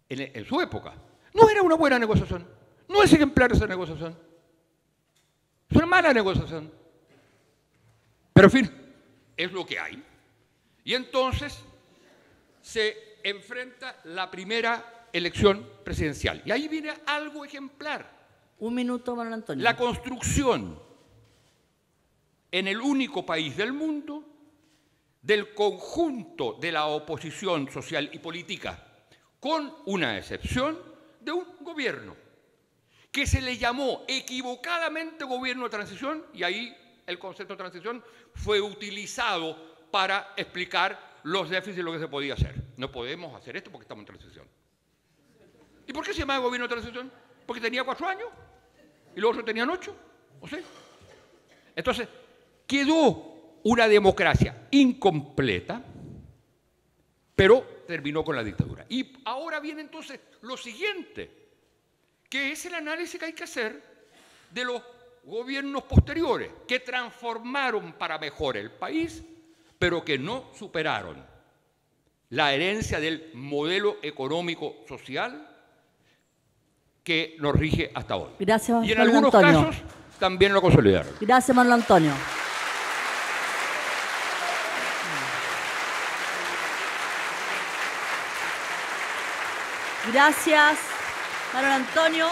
en su época, no era una buena negociación. No es ejemplar esa negociación. Es una mala negociación. Pero en fin, es lo que hay. Y entonces se enfrenta la primera elección presidencial. Y ahí viene algo ejemplar. Un minuto, Manuel Antonio. La construcción en el único país del mundo del conjunto de la oposición social y política, con una excepción de un gobierno, que se le llamó equivocadamente gobierno de transición, y ahí el concepto de transición fue utilizado para explicar los déficits y lo que se podía hacer. No podemos hacer esto porque estamos en transición. ¿Y por qué se llamaba gobierno de transición? Porque tenía 4 años y los otros tenían 8 o 6. Entonces, quedó una democracia incompleta, pero terminó con la dictadura. Y ahora viene entonces lo siguiente, que es el análisis que hay que hacer de los gobiernos posteriores, que transformaron para mejor el país, pero que no superaron la herencia del modelo económico-social que nos rige hasta hoy. Gracias, y en algunos casos también lo consolidaron. Gracias, Manuel Antonio. Gracias, Manuel Antonio.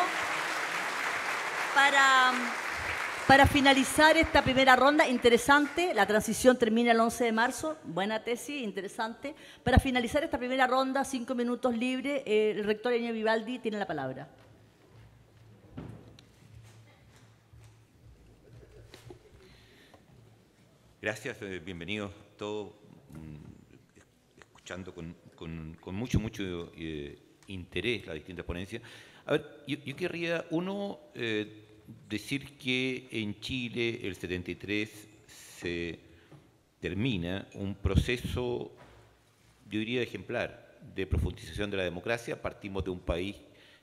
Para finalizar esta primera ronda, interesante, la transición termina el 11 de marzo, buena tesis, interesante. Para finalizar esta primera ronda, 5 minutos libre, el rector Eñe Vivaldi tiene la palabra. Gracias, bienvenidos todos, escuchando con mucho interés las distintas ponencias. A ver, yo querría, decir que en Chile el 73 se termina un proceso, yo diría, ejemplar de profundización de la democracia. Partimos de un país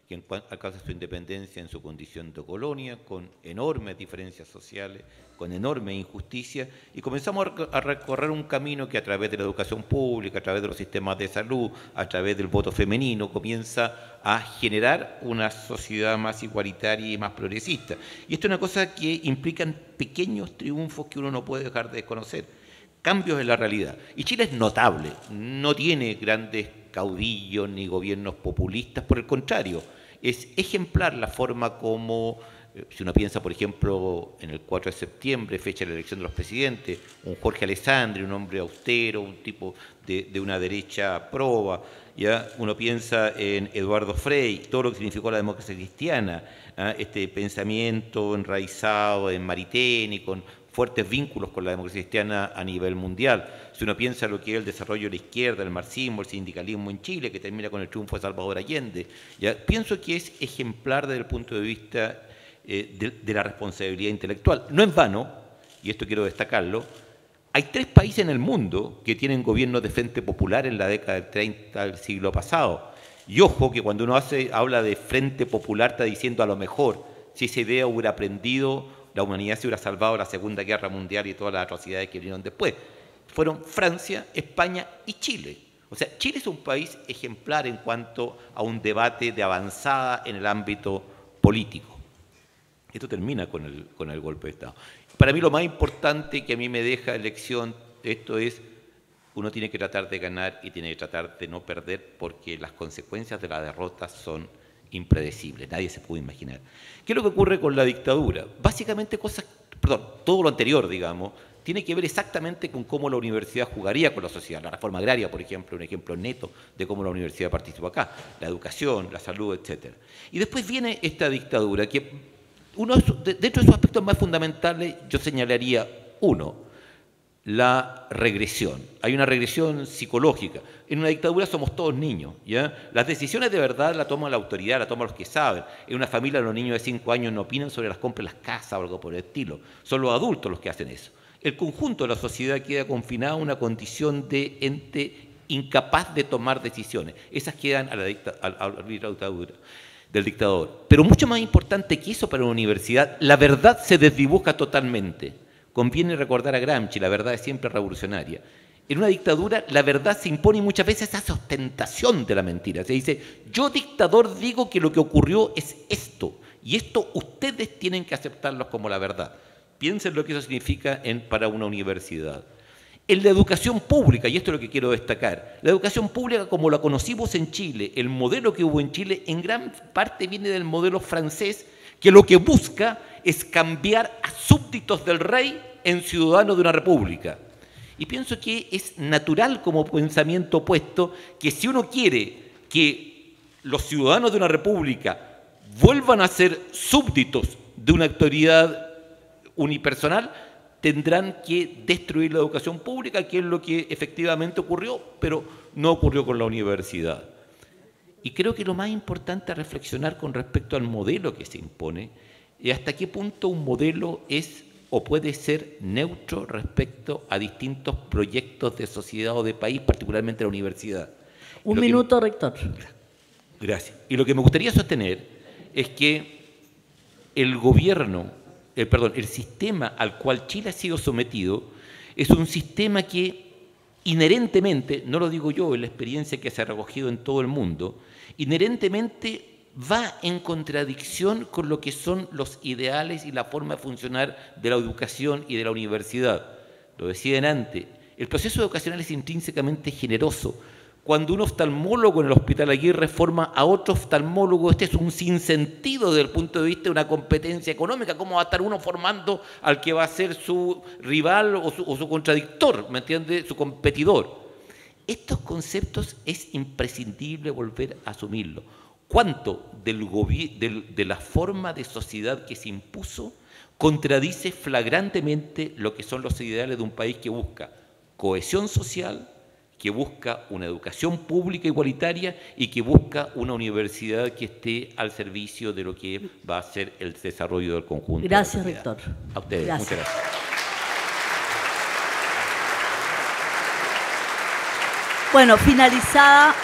que alcanza su independencia en su condición de colonia, con enormes diferencias sociales, con enormes injusticias, y comenzamos a recorrer un camino que a través de la educación pública, a través de los sistemas de salud, a través del voto femenino, comienza a generar una sociedad más igualitaria y más progresista. Y esto es una cosa que implican pequeños triunfos que uno no puede dejar de desconocer, cambios en la realidad. Y Chile es notable, no tiene grandes caudillos ni gobiernos populistas, por el contrario, es ejemplar la forma como Si uno piensa, por ejemplo, en el 4 de septiembre, fecha de la elección de los presidentes, un Jorge Alessandri, un hombre austero, un tipo de una derecha proba, ¿ya? Uno piensa en Eduardo Frei, todo lo que significó la democracia cristiana, este pensamiento enraizado en Maritain, con fuertes vínculos con la democracia cristiana a nivel mundial. Si uno piensa en lo que es el desarrollo de la izquierda, el marxismo, el sindicalismo en Chile, que termina con el triunfo de Salvador Allende, ¿ya? Pienso que es ejemplar desde el punto de vista de la responsabilidad intelectual. No en vano, y esto quiero destacarlo, hay 3 países en el mundo que tienen gobiernos de Frente Popular en la década del 30 del siglo pasado. Y ojo que cuando uno habla de Frente Popular está diciendo a lo mejor, si esa idea hubiera aprendido, la humanidad se hubiera salvado de la Segunda Guerra Mundial y todas las atrocidades que vinieron después. Fueron Francia, España y Chile. O sea, Chile es un país ejemplar en cuanto a un debate de avanzada en el ámbito político. Esto termina con el golpe de Estado. Para mí lo más importante que a mí me deja elección, esto es, uno tiene que tratar de ganar y tiene que tratar de no perder porque las consecuencias de la derrota son impredecibles, nadie se puede imaginar. ¿Qué es lo que ocurre con la dictadura? Básicamente todo lo anterior, digamos, tiene que ver exactamente con cómo la universidad jugaría con la sociedad. La reforma agraria, por ejemplo, un ejemplo neto de cómo la universidad participó acá, la educación, la salud, etc. Y después viene esta dictadura que dentro de sus aspectos más fundamentales yo señalaría la regresión. Hay una regresión psicológica. En una dictadura somos todos niños, ¿ya? Las decisiones de verdad las toma la autoridad, las toman los que saben. En una familia los niños de 5 años no opinan sobre las compras de las casas o algo por el estilo. Son los adultos los que hacen eso. El conjunto de la sociedad queda confinado a una condición de ente incapaz de tomar decisiones. Esas quedan a la dictadura del dictador. Pero mucho más importante que eso para una universidad, la verdad se desdibuja totalmente. Conviene recordar a Gramsci, la verdad es siempre revolucionaria. En una dictadura la verdad se impone y muchas veces hace ostentación de la mentira. Se dice, yo dictador digo que lo que ocurrió es esto, y esto ustedes tienen que aceptarlo como la verdad. Piensen lo que eso significa para una universidad. En la educación pública, y esto es lo que quiero destacar, la educación pública como la conocimos en Chile, el modelo que hubo en Chile, en gran parte viene del modelo francés, que lo que busca es cambiar a súbditos del rey en ciudadanos de una república. Y pienso que es natural como pensamiento opuesto que si uno quiere que los ciudadanos de una república vuelvan a ser súbditos de una autoridad unipersonal, tendrán que destruir la educación pública, que es lo que efectivamente ocurrió, pero no ocurrió con la universidad. Y creo que lo más importante a reflexionar con respecto al modelo que se impone es hasta qué punto un modelo es o puede ser neutro respecto a distintos proyectos de sociedad o de país, particularmente la universidad. Un minuto, rector. Gracias. Y lo que me gustaría sostener es que el sistema al cual Chile ha sido sometido es un sistema que inherentemente, no lo digo yo, es la experiencia que se ha recogido en todo el mundo, inherentemente va en contradicción con lo que son los ideales y la forma de funcionar de la educación y de la universidad. Lo decían antes, el proceso educacional es intrínsecamente generoso. Cuando un oftalmólogo en el Hospital Aguirre forma a otro oftalmólogo, este es un sinsentido desde el punto de vista de una competencia económica. ¿Cómo va a estar uno formando al que va a ser su rival o su contradictor, ¿me entiende? Su competidor. Estos conceptos es imprescindible volver a asumirlos. ¿Cuánto de la forma de sociedad que se impuso contradice flagrantemente lo que son los ideales de un país que busca cohesión social, que busca una educación pública igualitaria y que busca una universidad que esté al servicio de lo que va a ser el desarrollo del conjunto? Gracias, rector. A ustedes, gracias. Muchas gracias. Bueno,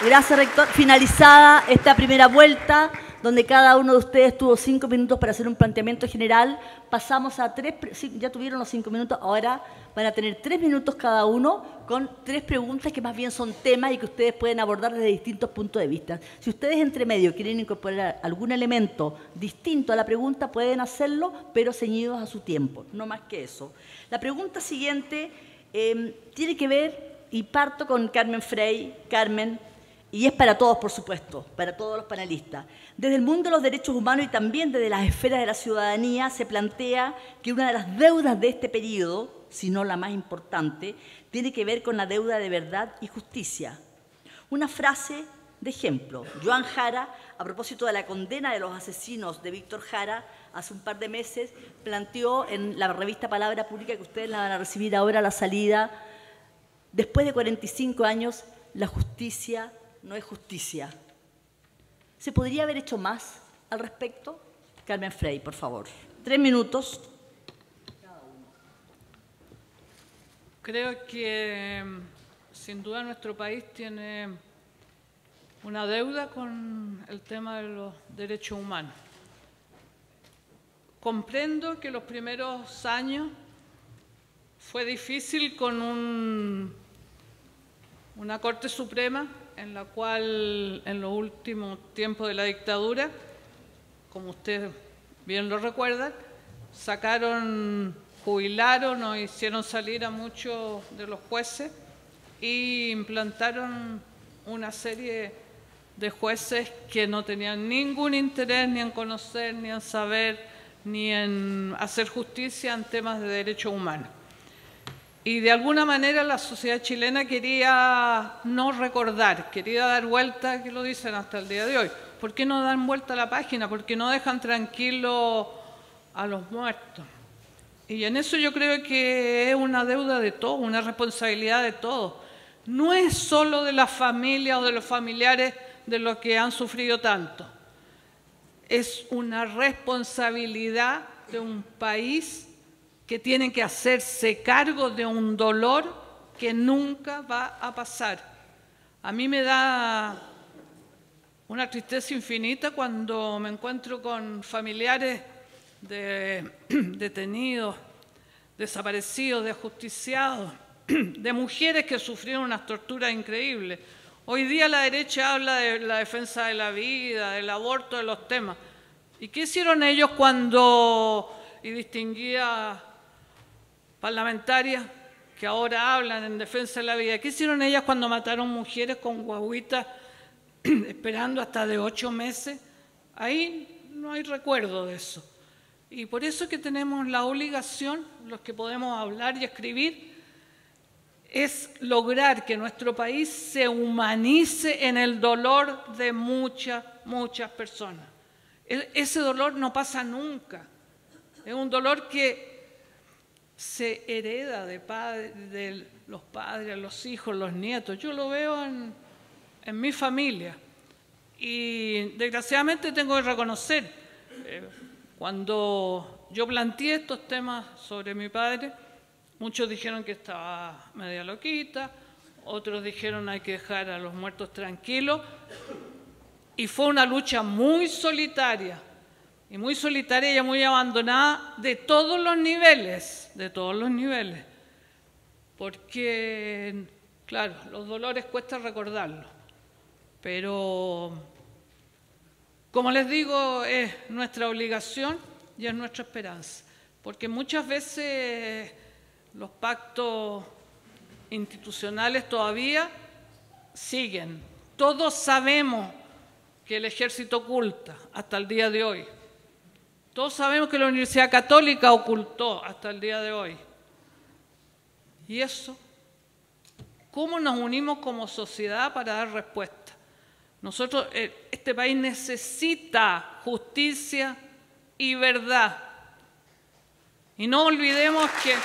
gracias, rector, finalizada esta primera vuelta, donde cada uno de ustedes tuvo 5 minutos para hacer un planteamiento general, pasamos a ya tuvieron los 5 minutos, ahora van a tener 3 minutos cada uno con 3 preguntas que más bien son temas y que ustedes pueden abordar desde distintos puntos de vista. Si ustedes entre medio quieren incorporar algún elemento distinto a la pregunta, pueden hacerlo, pero ceñidos a su tiempo, no más que eso. La pregunta siguiente tiene que ver, y parto con Carmen Frei. Carmen, Y es para todos, por supuesto, para todos los panelistas. Desde el mundo de los derechos humanos y también desde las esferas de la ciudadanía se plantea que una de las deudas de este periodo, si no la más importante, tiene que ver con la deuda de verdad y justicia. Una frase de ejemplo. Joan Jara, a propósito de la condena de los asesinos de Víctor Jara, hace un par de meses, planteó en la revista Palabra Pública, que ustedes la van a recibir ahora a la salida, después de 45 años, la justicia no es justicia. ¿Se podría haber hecho más al respecto? Carmen Frey, por favor. 3 minutos. Creo que, sin duda, nuestro país tiene una deuda con el tema de los derechos humanos. Comprendo que los primeros años fue difícil con una Corte Suprema en la cual en los últimos tiempos de la dictadura, como ustedes bien lo recuerdan, jubilaron o hicieron salir a muchos de los jueces y implantaron una serie de jueces que no tenían ningún interés ni en conocer, ni en saber, ni en hacer justicia en temas de derechos humanos. Y de alguna manera la sociedad chilena quería no recordar, quería dar vuelta, que lo dicen hasta el día de hoy. ¿Por qué no dan vuelta a la página? ¿Por qué no dejan tranquilos a los muertos? Y en eso yo creo que es una deuda de todos, una responsabilidad de todos. No es solo de la familia o de los familiares de los que han sufrido tanto. Es una responsabilidad de un país que tiene que hacerse cargo de un dolor que nunca va a pasar. A mí me da una tristeza infinita cuando me encuentro con familiares de detenidos, desaparecidos, de ajusticiados, de mujeres que sufrieron unas torturas increíbles. Hoy día la derecha habla de la defensa de la vida, del aborto, de los temas. ¿Y qué hicieron ellos y distinguidas parlamentarias que ahora hablan en defensa de la vida? ¿Qué hicieron ellas cuando mataron mujeres con guaguitas esperando hasta de 8 meses? Ahí no hay recuerdo de eso. Y por eso es que tenemos la obligación, los que podemos hablar y escribir, es lograr que nuestro país se humanice en el dolor de muchas personas. Ese dolor no pasa nunca. Es un dolor que se hereda de los padres, los hijos, los nietos. Yo lo veo en mi familia. Y desgraciadamente tengo que reconocer, cuando yo planteé estos temas sobre mi padre, muchos dijeron que estaba media loquita, otros dijeron hay que dejar a los muertos tranquilos, y fue una lucha muy solitaria y muy abandonada de todos los niveles, porque, claro, los dolores cuesta recordarlos, pero, como les digo, es nuestra obligación y es nuestra esperanza, porque muchas veces los pactos institucionales todavía siguen. Todos sabemos que el ejército oculta hasta el día de hoy. Todos sabemos que la Universidad Católica ocultó hasta el día de hoy. Y eso, ¿cómo nos unimos como sociedad para dar respuesta? Nosotros, este país necesita justicia y verdad. Y no olvidemos que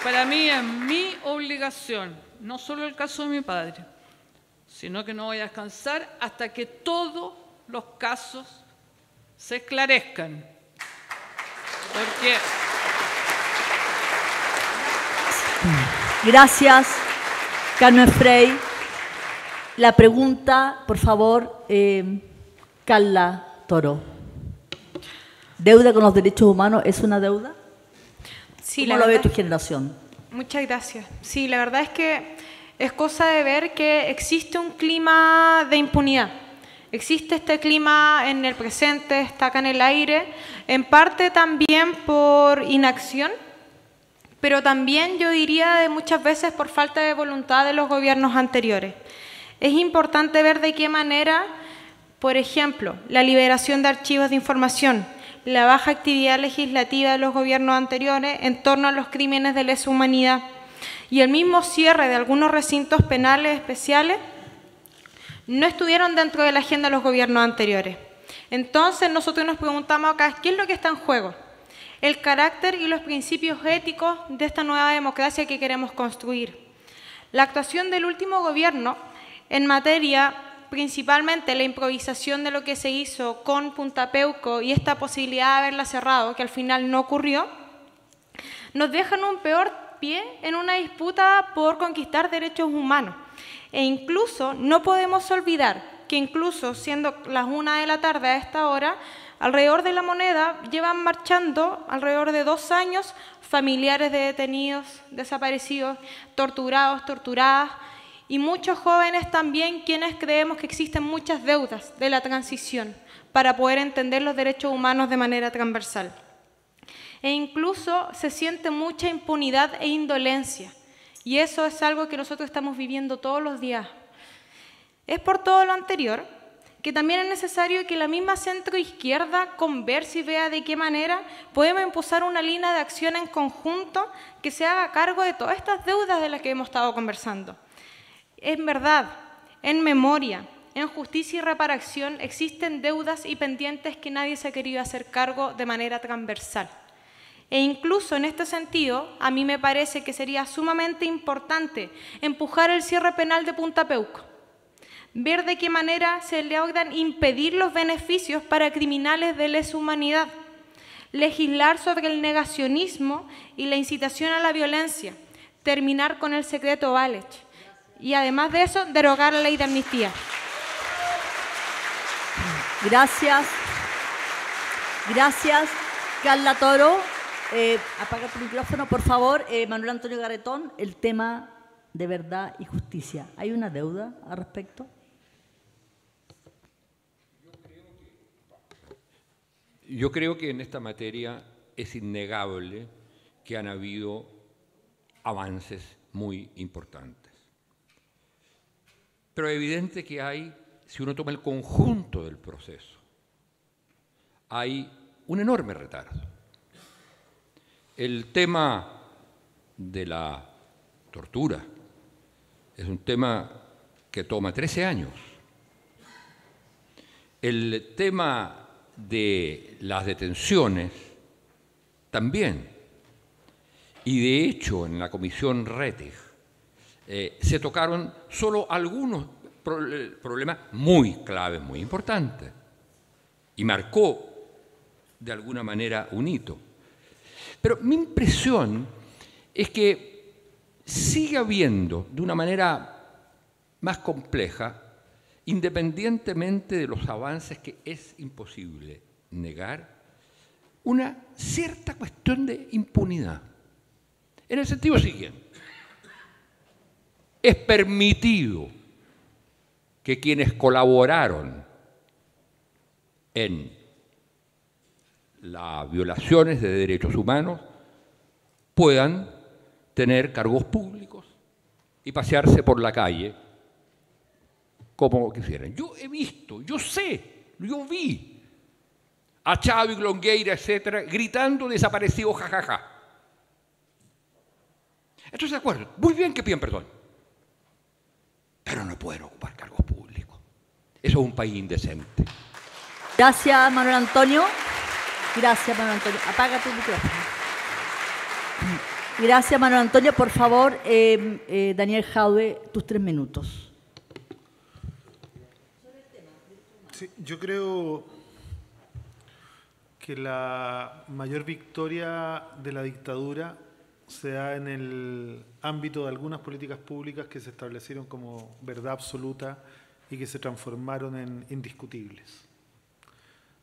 para mí es mi obligación, no solo el caso de mi padre, sino que no voy a descansar hasta que todos los casos se esclarezcan. Porque... Gracias, Carmen Frey. La pregunta, por favor, Carla Toro. ¿Deuda con los derechos humanos es una deuda? Sí, ¿Cómo lo ve tu generación? Muchas gracias. Sí, la verdad es que es cosa de ver que existe un clima de impunidad. Existe este clima en el presente, está acá en el aire, en parte también por inacción, pero también yo diría de muchas veces por falta de voluntad de los gobiernos anteriores. Es importante ver de qué manera, por ejemplo, la liberación de archivos de información, la baja actividad legislativa de los gobiernos anteriores en torno a los crímenes de lesa humanidad y el mismo cierre de algunos recintos penales especiales no estuvieron dentro de la agenda de los gobiernos anteriores. Entonces nosotros nos preguntamos acá, ¿qué es lo que está en juego? El carácter y los principios éticos de esta nueva democracia que queremos construir. La actuación del último gobierno en materia, principalmente la improvisación de lo que se hizo con Punta Peuco y esta posibilidad de haberla cerrado, que al final no ocurrió, nos dejan un peor pie en una disputa por conquistar derechos humanos. E incluso no podemos olvidar que incluso siendo las 1 de la tarde a esta hora, alrededor de La Moneda llevan marchando alrededor de 2 años familiares de detenidos, desaparecidos, torturados, torturadas y muchos jóvenes también quienes creemos que existen muchas deudas de la transición para poder entender los derechos humanos de manera transversal. E incluso se siente mucha impunidad e indolencia. Y eso es algo que nosotros estamos viviendo todos los días. Es por todo lo anterior que también es necesario que la misma centroizquierda converse y vea de qué manera podemos impulsar una línea de acción en conjunto que se haga cargo de todas estas deudas de las que hemos estado conversando. En verdad, en memoria, en justicia y reparación existen deudas y pendientes que nadie se ha querido hacer cargo de manera transversal. E incluso en este sentido, a mí me parece que sería sumamente importante empujar el cierre penal de Punta Peuco, ver de qué manera se logran impedir los beneficios para criminales de lesa humanidad, legislar sobre el negacionismo y la incitación a la violencia, terminar con el secreto Valech y además de eso, derogar la ley de amnistía. Gracias. Gracias, Carla Toro. Apaga tu micrófono, por favor. Manuel Antonio Garretón, el tema de verdad y justicia. ¿Hay una deuda al respecto? Yo creo que en esta materia es innegable que han habido avances muy importantes. Pero es evidente que hay, si uno toma el conjunto del proceso, hay un enorme retardo. El tema de la tortura es un tema que toma 13 años. El tema de las detenciones también. Y de hecho, en la comisión Rettig se tocaron solo algunos problemas muy claves, muy importantes. Y marcó, de alguna manera, un hito. Pero mi impresión es que sigue habiendo, de una manera más compleja, independientemente de los avances que es imposible negar, una cierta cuestión de impunidad. En el sentido siguiente, es permitido que quienes colaboraron en las violaciones de derechos humanos puedan tener cargos públicos y pasearse por la calle como quisieran. Yo he visto, yo sé, yo vi a Chávez, Longueira, etcétera, gritando desaparecido, jajaja. Entonces, de acuerdo, muy bien que pidan perdón, pero no pueden ocupar cargos públicos. Eso es un país indecente. Gracias, Manuel Antonio. Gracias, Manuel Antonio. Apaga tu micrófono. Gracias, Manuel Antonio. Por favor, Daniel Jadwe, tus 3 minutos. Sí, yo creo que la mayor victoria de la dictadura se da en el ámbito de algunas políticas públicas que se establecieron como verdad absoluta y que se transformaron en indiscutibles.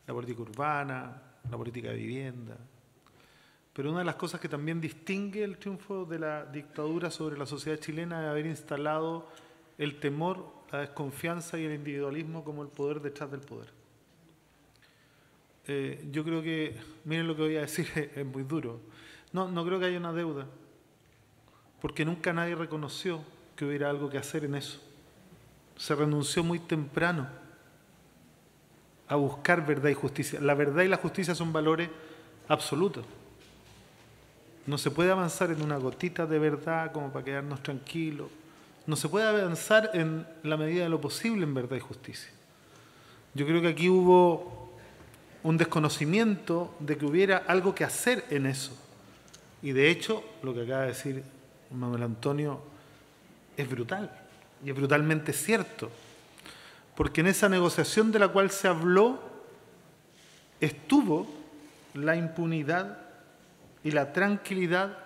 La política urbana, la política de vivienda. Pero una de las cosas que también distingue el triunfo de la dictadura sobre la sociedad chilena es haber instalado el temor, la desconfianza y el individualismo como el poder detrás del poder. Yo creo que, miren lo que voy a decir, es muy duro. No creo que haya una deuda, porque nunca nadie reconoció que hubiera algo que hacer en eso. Se renunció muy temprano a buscar verdad y justicia. La verdad y la justicia son valores absolutos. No se puede avanzar en una gotita de verdad como para quedarnos tranquilos. No se puede avanzar en la medida de lo posible en verdad y justicia. Yo creo que aquí hubo un desconocimiento de que hubiera algo que hacer en eso. Y de hecho, lo que acaba de decir Manuel Antonio es brutal, y es brutalmente cierto. Porque en esa negociación de la cual se habló, estuvo la impunidad y la tranquilidad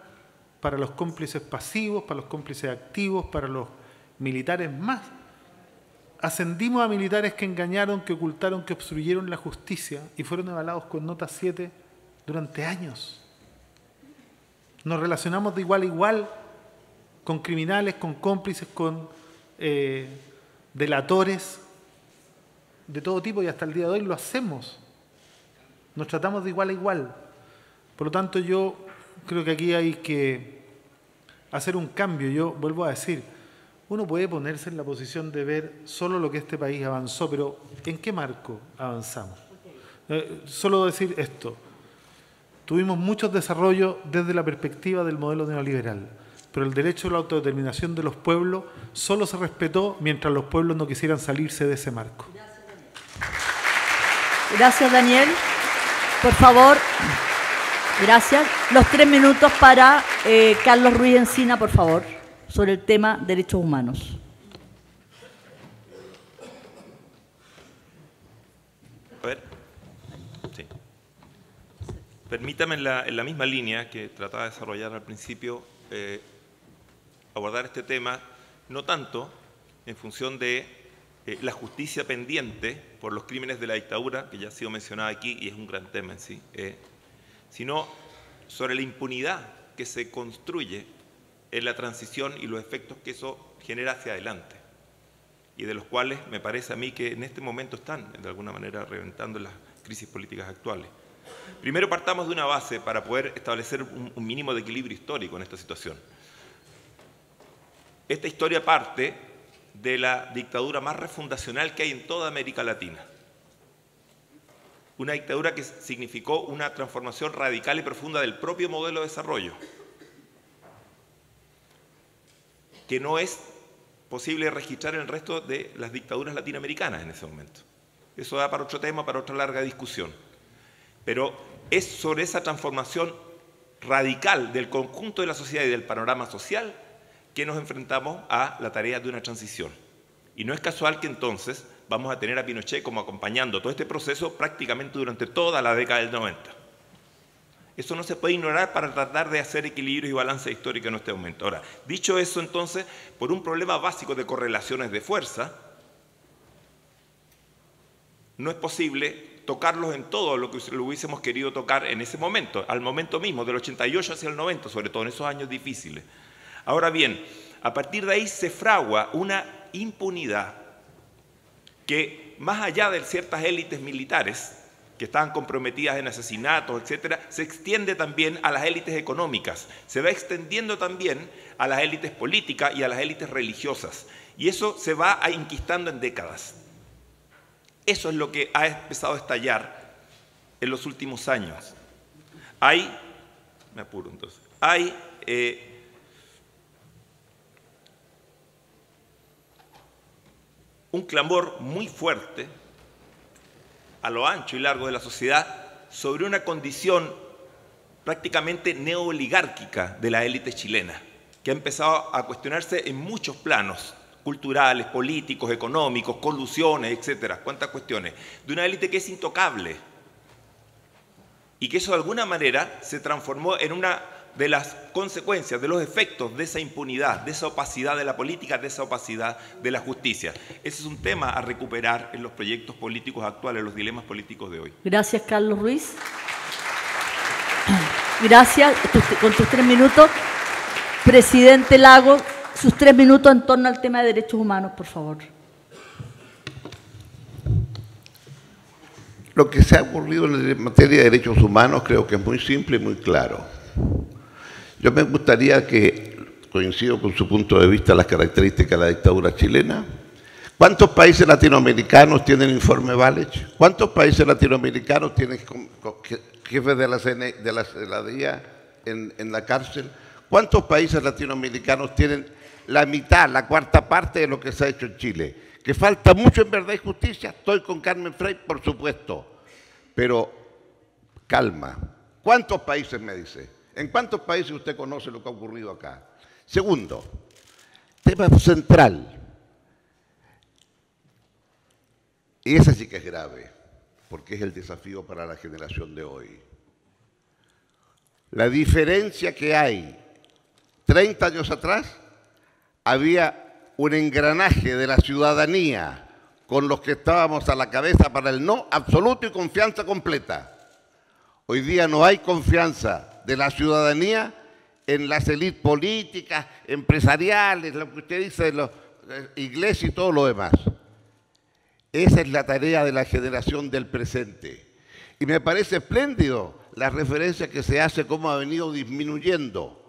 para los cómplices pasivos, para los cómplices activos, para los militares más. Ascendimos a militares que engañaron, que ocultaron, que obstruyeron la justicia y fueron avalados con nota 7 durante años. Nos relacionamos de igual a igual con criminales, con cómplices, con delatores de todo tipo, y hasta el día de hoy lo hacemos. Nos tratamos de igual a igual. Por lo tanto, yo creo que aquí hay que hacer un cambio. Yo vuelvo a decir, uno puede ponerse en la posición de ver solo lo que este país avanzó, pero ¿en qué marco avanzamos? Solo decir esto. Tuvimos muchos desarrollos desde la perspectiva del modelo neoliberal, pero el derecho a la autodeterminación de los pueblos solo se respetó mientras los pueblos no quisieran salirse de ese marco. Gracias, Daniel. Por favor, gracias. Los 3 minutos para Carlos Ruiz Encina, por favor, sobre el tema derechos humanos. A ver. Sí. Permítame en la misma línea que trataba de desarrollar al principio, abordar este tema, no tanto en función de la justicia pendiente por los crímenes de la dictadura, que ya ha sido mencionada aquí y es un gran tema en sí, sino sobre la impunidad que se construye en la transición y los efectos que eso genera hacia adelante, y de los cuales me parece a mí que en este momento están, de alguna manera, reventando las crisis políticas actuales. Primero partamos de una base para poder establecer un mínimo de equilibrio histórico en esta situación. Esta historia parte de la dictadura más refundacional que hay en toda América Latina. Una dictadura que significó una transformación radical y profunda del propio modelo de desarrollo, que no es posible registrar en el resto de las dictaduras latinoamericanas en ese momento. Eso da para otro tema, para otra larga discusión. Pero es sobre esa transformación radical del conjunto de la sociedad y del panorama social que nos enfrentamos a la tarea de una transición. Y no es casual que entonces vamos a tener a Pinochet como acompañando todo este proceso prácticamente durante toda la década del 90. Eso no se puede ignorar para tratar de hacer equilibrio y balance histórico en este momento. Ahora, dicho eso entonces, por un problema básico de correlaciones de fuerza, no es posible tocarlos en todo lo que lo hubiésemos querido tocar en ese momento, al momento mismo, del 88 hacia el 90, sobre todo en esos años difíciles. Ahora bien, a partir de ahí se fragua una impunidad que, más allá de ciertas élites militares que estaban comprometidas en asesinatos, etcétera, se extiende también a las élites económicas, se va extendiendo también a las élites políticas y a las élites religiosas, y eso se va enquistando en décadas. Eso es lo que ha empezado a estallar en los últimos años. Hay un clamor muy fuerte a lo ancho y largo de la sociedad sobre una condición prácticamente neoligárquica de la élite chilena, que ha empezado a cuestionarse en muchos planos, culturales, políticos, económicos, colusiones, etcétera, cuántas cuestiones, de una élite que es intocable y que eso de alguna manera se transformó en una de las consecuencias, de los efectos de esa impunidad, de esa opacidad de la política, de esa opacidad de la justicia. Ese es un tema a recuperar en los proyectos políticos actuales, los dilemas políticos de hoy. Gracias, Carlos Ruiz. Gracias. Con tus 3 minutos, presidente Lagos, sus 3 minutos en torno al tema de derechos humanos, por favor. Lo que se ha ocurrido en materia de derechos humanos creo que es muy simple y muy claro. Yo me gustaría que, coincido con su punto de vista, las características de la dictadura chilena. ¿Cuántos países latinoamericanos tienen informe Vález? ¿Cuántos países latinoamericanos tienen jefes de la DIA en la cárcel? ¿Cuántos países latinoamericanos tienen la mitad, la cuarta parte de lo que se ha hecho en Chile? ¿Que falta mucho en Verdad y Justicia? Estoy con Carmen Frey, por supuesto. Pero calma. ¿Cuántos países me dice? ¿En cuántos países usted conoce lo que ha ocurrido acá? Segundo, tema central. Y ese sí que es grave, porque es el desafío para la generación de hoy. La diferencia que hay 30 años atrás, había un engranaje de la ciudadanía con los que estábamos a la cabeza para el no absoluto y confianza completa. Hoy día no hay confianza de la ciudadanía en las élites políticas, empresariales, lo que usted dice de la iglesia y todo lo demás. Esa es la tarea de la generación del presente. Y me parece espléndido la referencia que se hace, cómo ha venido disminuyendo.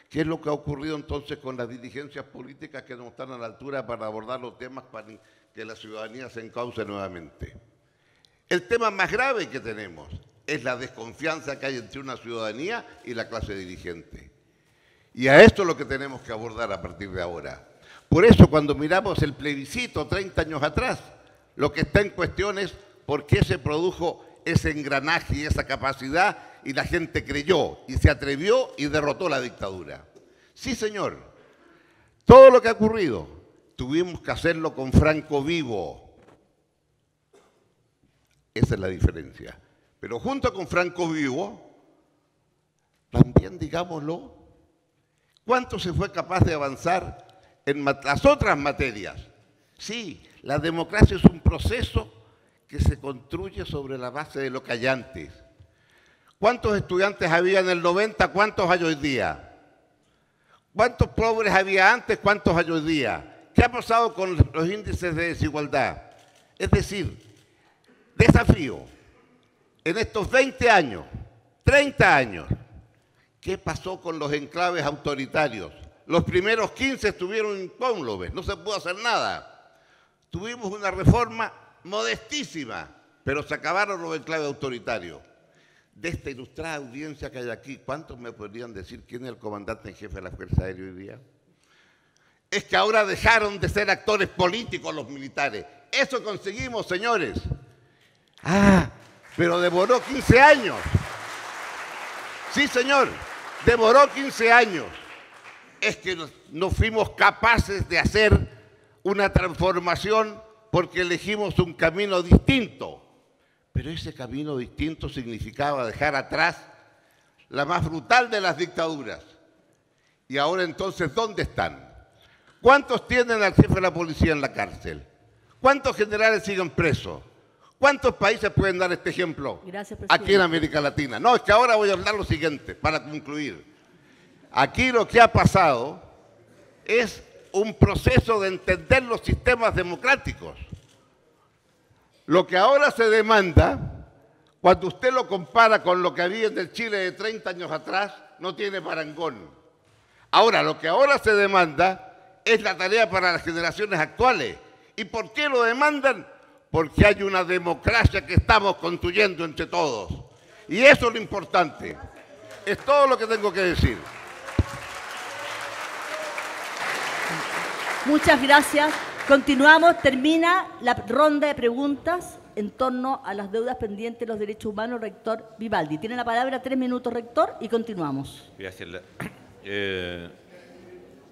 ¿Qué es lo que ha ocurrido entonces con las dirigencias políticas que no están a la altura para abordar los temas para que la ciudadanía se encauce nuevamente? El tema más grave que tenemos es la desconfianza que hay entre una ciudadanía y la clase dirigente. Y a esto es lo que tenemos que abordar a partir de ahora. Por eso, cuando miramos el plebiscito 30 años atrás, lo que está en cuestión es por qué se produjo ese engranaje y esa capacidad y la gente creyó y se atrevió y derrotó la dictadura. Sí, señor, todo lo que ha ocurrido tuvimos que hacerlo con Franco vivo. Esa es la diferencia. Pero junto con Franco vivo, también, digámoslo, ¿cuánto se fue capaz de avanzar en las otras materias? Sí, la democracia es un proceso que se construye sobre la base de lo que hay antes. ¿Cuántos estudiantes había en el 90? ¿Cuántos hay hoy día? ¿Cuántos pobres había antes? ¿Cuántos hay hoy día? ¿Qué ha pasado con los índices de desigualdad? Es decir, desafío, en estos 20 años, 30 años, ¿qué pasó con los enclaves autoritarios? Los primeros 15 estuvieron incólumes, no se pudo hacer nada. Tuvimos una reforma modestísima, pero se acabaron los enclaves autoritarios. De esta ilustrada audiencia que hay aquí, ¿cuántos me podrían decir quién es el comandante en jefe de la Fuerza Aérea hoy día? Es que ahora dejaron de ser actores políticos los militares. Eso conseguimos, señores. Pero demoró 15 años. Sí, señor, demoró 15 años. Es que no fuimos capaces de hacer una transformación porque elegimos un camino distinto. Pero ese camino distinto significaba dejar atrás la más brutal de las dictaduras. Y ahora entonces, ¿dónde están? ¿Cuántos tienen al jefe de la policía en la cárcel? ¿Cuántos generales siguen presos? ¿Cuántos países pueden dar este ejemplo? Gracias, aquí en América Latina? No, es que ahora voy a hablar lo siguiente, para concluir. Aquí lo que ha pasado es un proceso de entender los sistemas democráticos. Lo que ahora se demanda, cuando usted lo compara con lo que había en el Chile de 30 años atrás, no tiene parangón. Ahora, lo que ahora se demanda es la tarea para las generaciones actuales. ¿Y por qué lo demandan? Porque hay una democracia que estamos construyendo entre todos. Y eso es lo importante. Es todo lo que tengo que decir. Muchas gracias. Continuamos. Termina la ronda de preguntas en torno a las deudas pendientes de los derechos humanos. Rector Vivaldi. Tiene la palabra 3 minutos, rector, y continuamos. Gracias.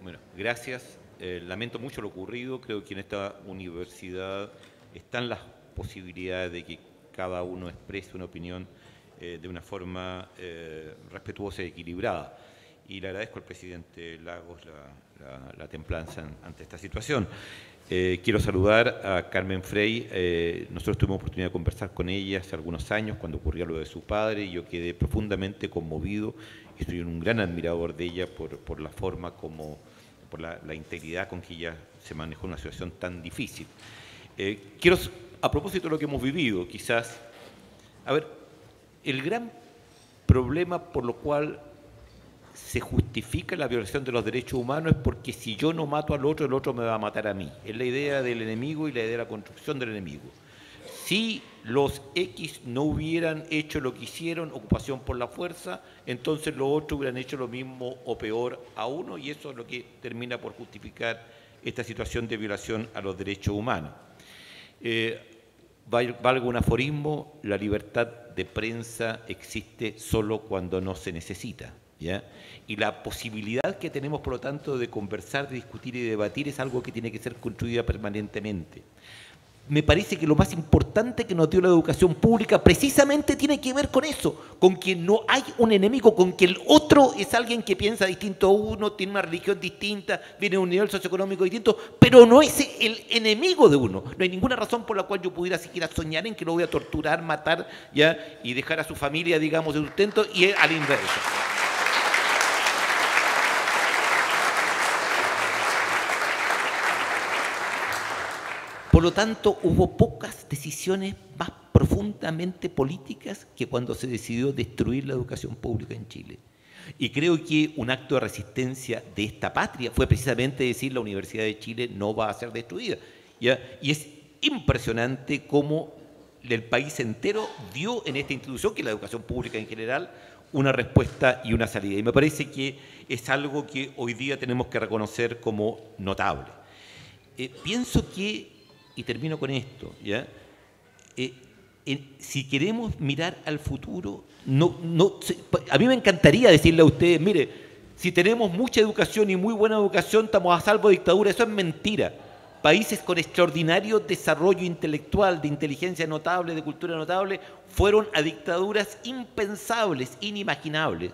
Bueno, gracias. Lamento mucho lo ocurrido. Creo que en esta universidad están las posibilidades de que cada uno exprese una opinión de una forma respetuosa y equilibrada. Y le agradezco al presidente Lagos la templanza ante esta situación. Quiero saludar a Carmen Frey. Nosotros tuvimos oportunidad de conversar con ella hace algunos años cuando ocurrió lo de su padre y yo quedé profundamente conmovido. Estoy un gran admirador de ella por la forma como por la integridad con que ella se manejó una situación tan difícil. Quiero, a propósito de lo que hemos vivido, quizás, a ver, el gran problema por lo cual se justifica la violación de los derechos humanos es porque si yo no mato al otro, el otro me va a matar a mí. Es la idea del enemigo y la idea de la construcción del enemigo. Si los X no hubieran hecho lo que hicieron, ocupación por la fuerza, entonces los otros hubieran hecho lo mismo o peor a uno, y eso es lo que termina por justificar esta situación de violación a los derechos humanos. Valga un aforismo, la libertad de prensa existe solo cuando no se necesita, ¿ya? Y la posibilidad que tenemos, por lo tanto, de conversar, de discutir y de debatir es algo que tiene que ser construida permanentemente. Me parece que lo más importante que nos dio la educación pública precisamente tiene que ver con eso, con que no hay un enemigo, con que el otro es alguien que piensa distinto a uno, tiene una religión distinta, viene de un nivel socioeconómico distinto, pero no es el enemigo de uno. No hay ninguna razón por la cual yo pudiera siquiera soñar en que lo voy a torturar, matar, ¿ya? Y dejar a su familia, digamos, de sustento, y al inverso. Por lo tanto, hubo pocas decisiones más profundamente políticas que cuando se decidió destruir la educación pública en Chile. Y creo que un acto de resistencia de esta patria fue precisamente decir la Universidad de Chile no va a ser destruida, ¿ya? Y es impresionante cómo el país entero dio en esta institución, que es la educación pública en general, una respuesta y una salida. Y me parece que es algo que hoy día tenemos que reconocer como notable. Pienso que, y termino con esto, ¿ya? Si queremos mirar al futuro, a mí me encantaría decirle a ustedes, mire, si tenemos mucha educación y muy buena educación, estamos a salvo de dictadura. Eso es mentira. Países con extraordinario desarrollo intelectual, de inteligencia notable, de cultura notable, fueron a dictaduras impensables, inimaginables.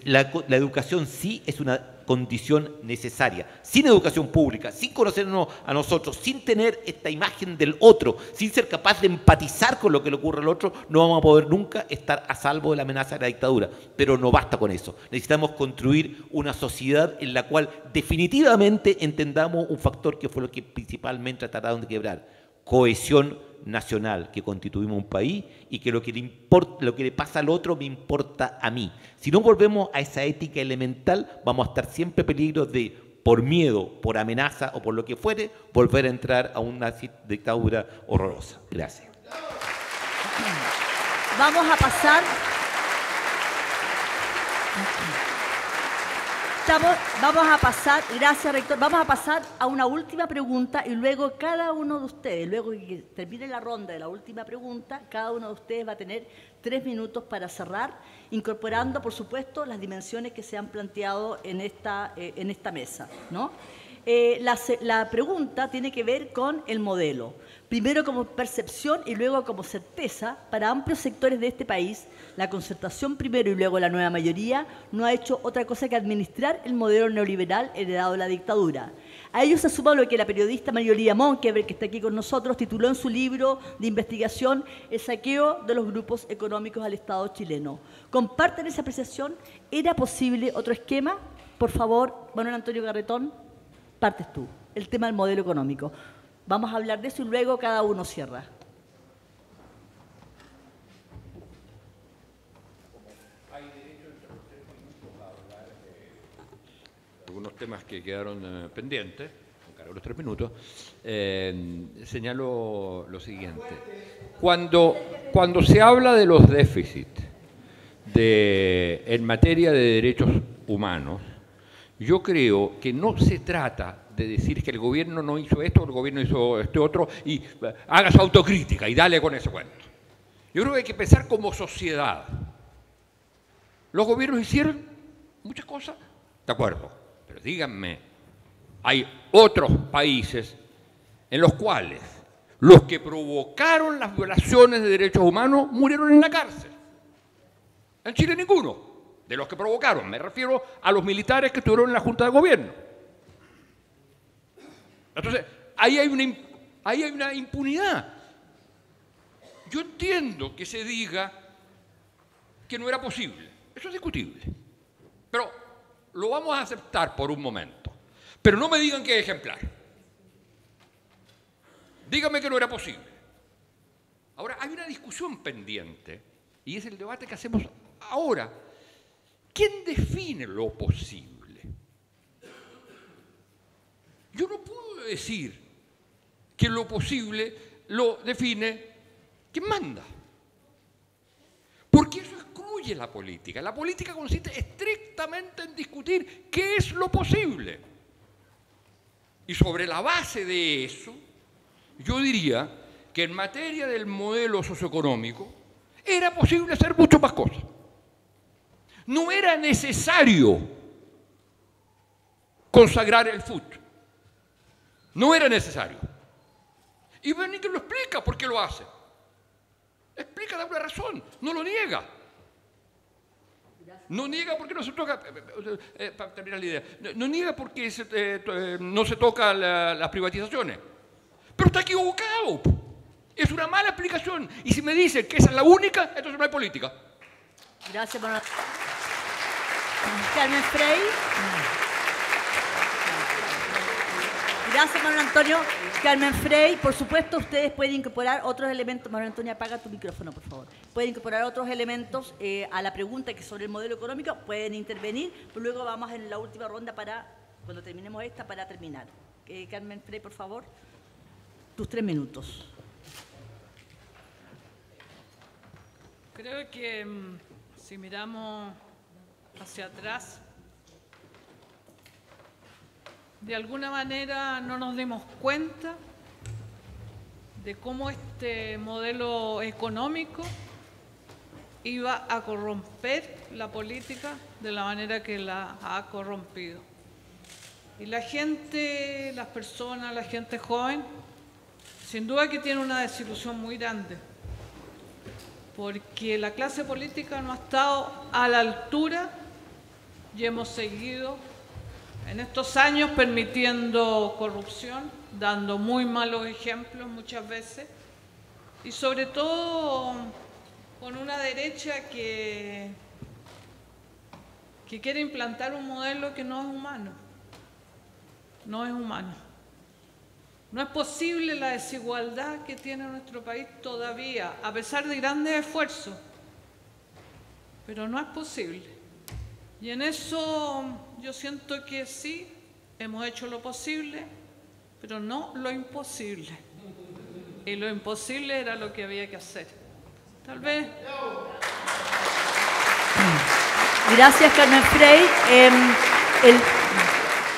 La educación sí es una condición necesaria. Sin educación pública, sin conocernos a nosotros, sin tener esta imagen del otro, sin ser capaz de empatizar con lo que le ocurre al otro, no vamos a poder nunca estar a salvo de la amenaza de la dictadura. Pero no basta con eso. Necesitamos construir una sociedad en la cual definitivamente entendamos un factor que fue lo que principalmente trataron de quebrar: cohesión nacional, que constituimos un país y que lo que le pasa al otro me importa a mí. Si no volvemos a esa ética elemental, vamos a estar siempre en peligro de, por miedo, por amenaza o por lo que fuere, volver a entrar a una dictadura horrorosa. Gracias. Vamos a pasar... gracias, rector, vamos a pasar a una última pregunta y luego cada uno de ustedes, luego que termine la ronda de la última pregunta, cada uno de ustedes va a tener 3 minutos para cerrar, incorporando, por supuesto, las dimensiones que se han planteado en esta mesa, ¿no? La pregunta tiene que ver con el modelo. Primero como percepción y luego como certeza, para amplios sectores de este país, la concertación primero y luego la nueva mayoría no ha hecho otra cosa que administrar el modelo neoliberal heredado de la dictadura. A ello se suma lo que la periodista María Monkever, que está aquí con nosotros, tituló en su libro de investigación El saqueo de los grupos económicos al Estado chileno. ¿Comparten esa apreciación? ¿Era posible otro esquema? Por favor, Manuel Antonio Garretón, partes tú. El tema del modelo económico. Vamos a hablar de eso y luego cada uno cierra. Hay derecho entre los 3 minutos a hablar de algunos temas que quedaron pendientes, con cargo de los 3 minutos. Señalo lo siguiente. Cuando se habla de los déficits en materia de derechos humanos, yo creo que no se trata de decir que el gobierno no hizo esto, el gobierno hizo este otro, y haga su autocrítica y dale con ese cuento. Yo creo que hay que pensar como sociedad. Los gobiernos hicieron muchas cosas, de acuerdo, pero díganme, hay otros países en los cuales los que provocaron las violaciones de derechos humanos murieron en la cárcel. En Chile ninguno de los que provocaron, me refiero a los militares que estuvieron en la Junta de Gobierno. Entonces, ahí hay una impunidad. Yo entiendo que se diga que no era posible. Eso es discutible. Pero lo vamos a aceptar por un momento. Pero no me digan que es ejemplar. Dígame que no era posible. Ahora, hay una discusión pendiente, y es el debate que hacemos ahora. ¿Quién define lo posible? Yo no puedo decir que lo posible lo define quien manda. Porque eso excluye la política. La política consiste estrictamente en discutir qué es lo posible. Y sobre la base de eso, yo diría que en materia del modelo socioeconómico era posible hacer mucho más cosas. No era necesario consagrar el fútbol. No era necesario. Y Benítez lo explica por qué lo hace. Explica, da una razón, no lo niega. No niega porque no se toca, para terminar la idea, no niega porque no se toca las privatizaciones. Pero está equivocado. Es una mala explicación. Y si me dicen que esa es la única, entonces no hay política. Gracias, Carmen Frey. Gracias, Manuel Antonio. Carmen Frey, por supuesto, ustedes pueden incorporar otros elementos. Manuel Antonio, apaga tu micrófono, por favor. Pueden incorporar otros elementos a la pregunta que es sobre el modelo económico. Pueden intervenir, pero luego vamos en la última ronda para, cuando terminemos esta, para terminar. Carmen Frey, por favor, tus 3 minutos. Creo que si miramos hacia atrás, de alguna manera no nos dimos cuenta de cómo este modelo económico iba a corromper la política de la manera que la ha corrompido. Y la gente, las personas, la gente joven, sin duda que tiene una desilusión muy grande, porque la clase política no ha estado a la altura y hemos seguido en estos años permitiendo corrupción, dando muy malos ejemplos muchas veces, y sobre todo con una derecha que quiere implantar un modelo que no es humano. No es humano. No es posible la desigualdad que tiene nuestro país todavía, a pesar de grandes esfuerzos, pero no es posible. Y en eso yo siento que sí, hemos hecho lo posible, pero no lo imposible. Y lo imposible era lo que había que hacer. Tal vez. Gracias, Carmen Frey.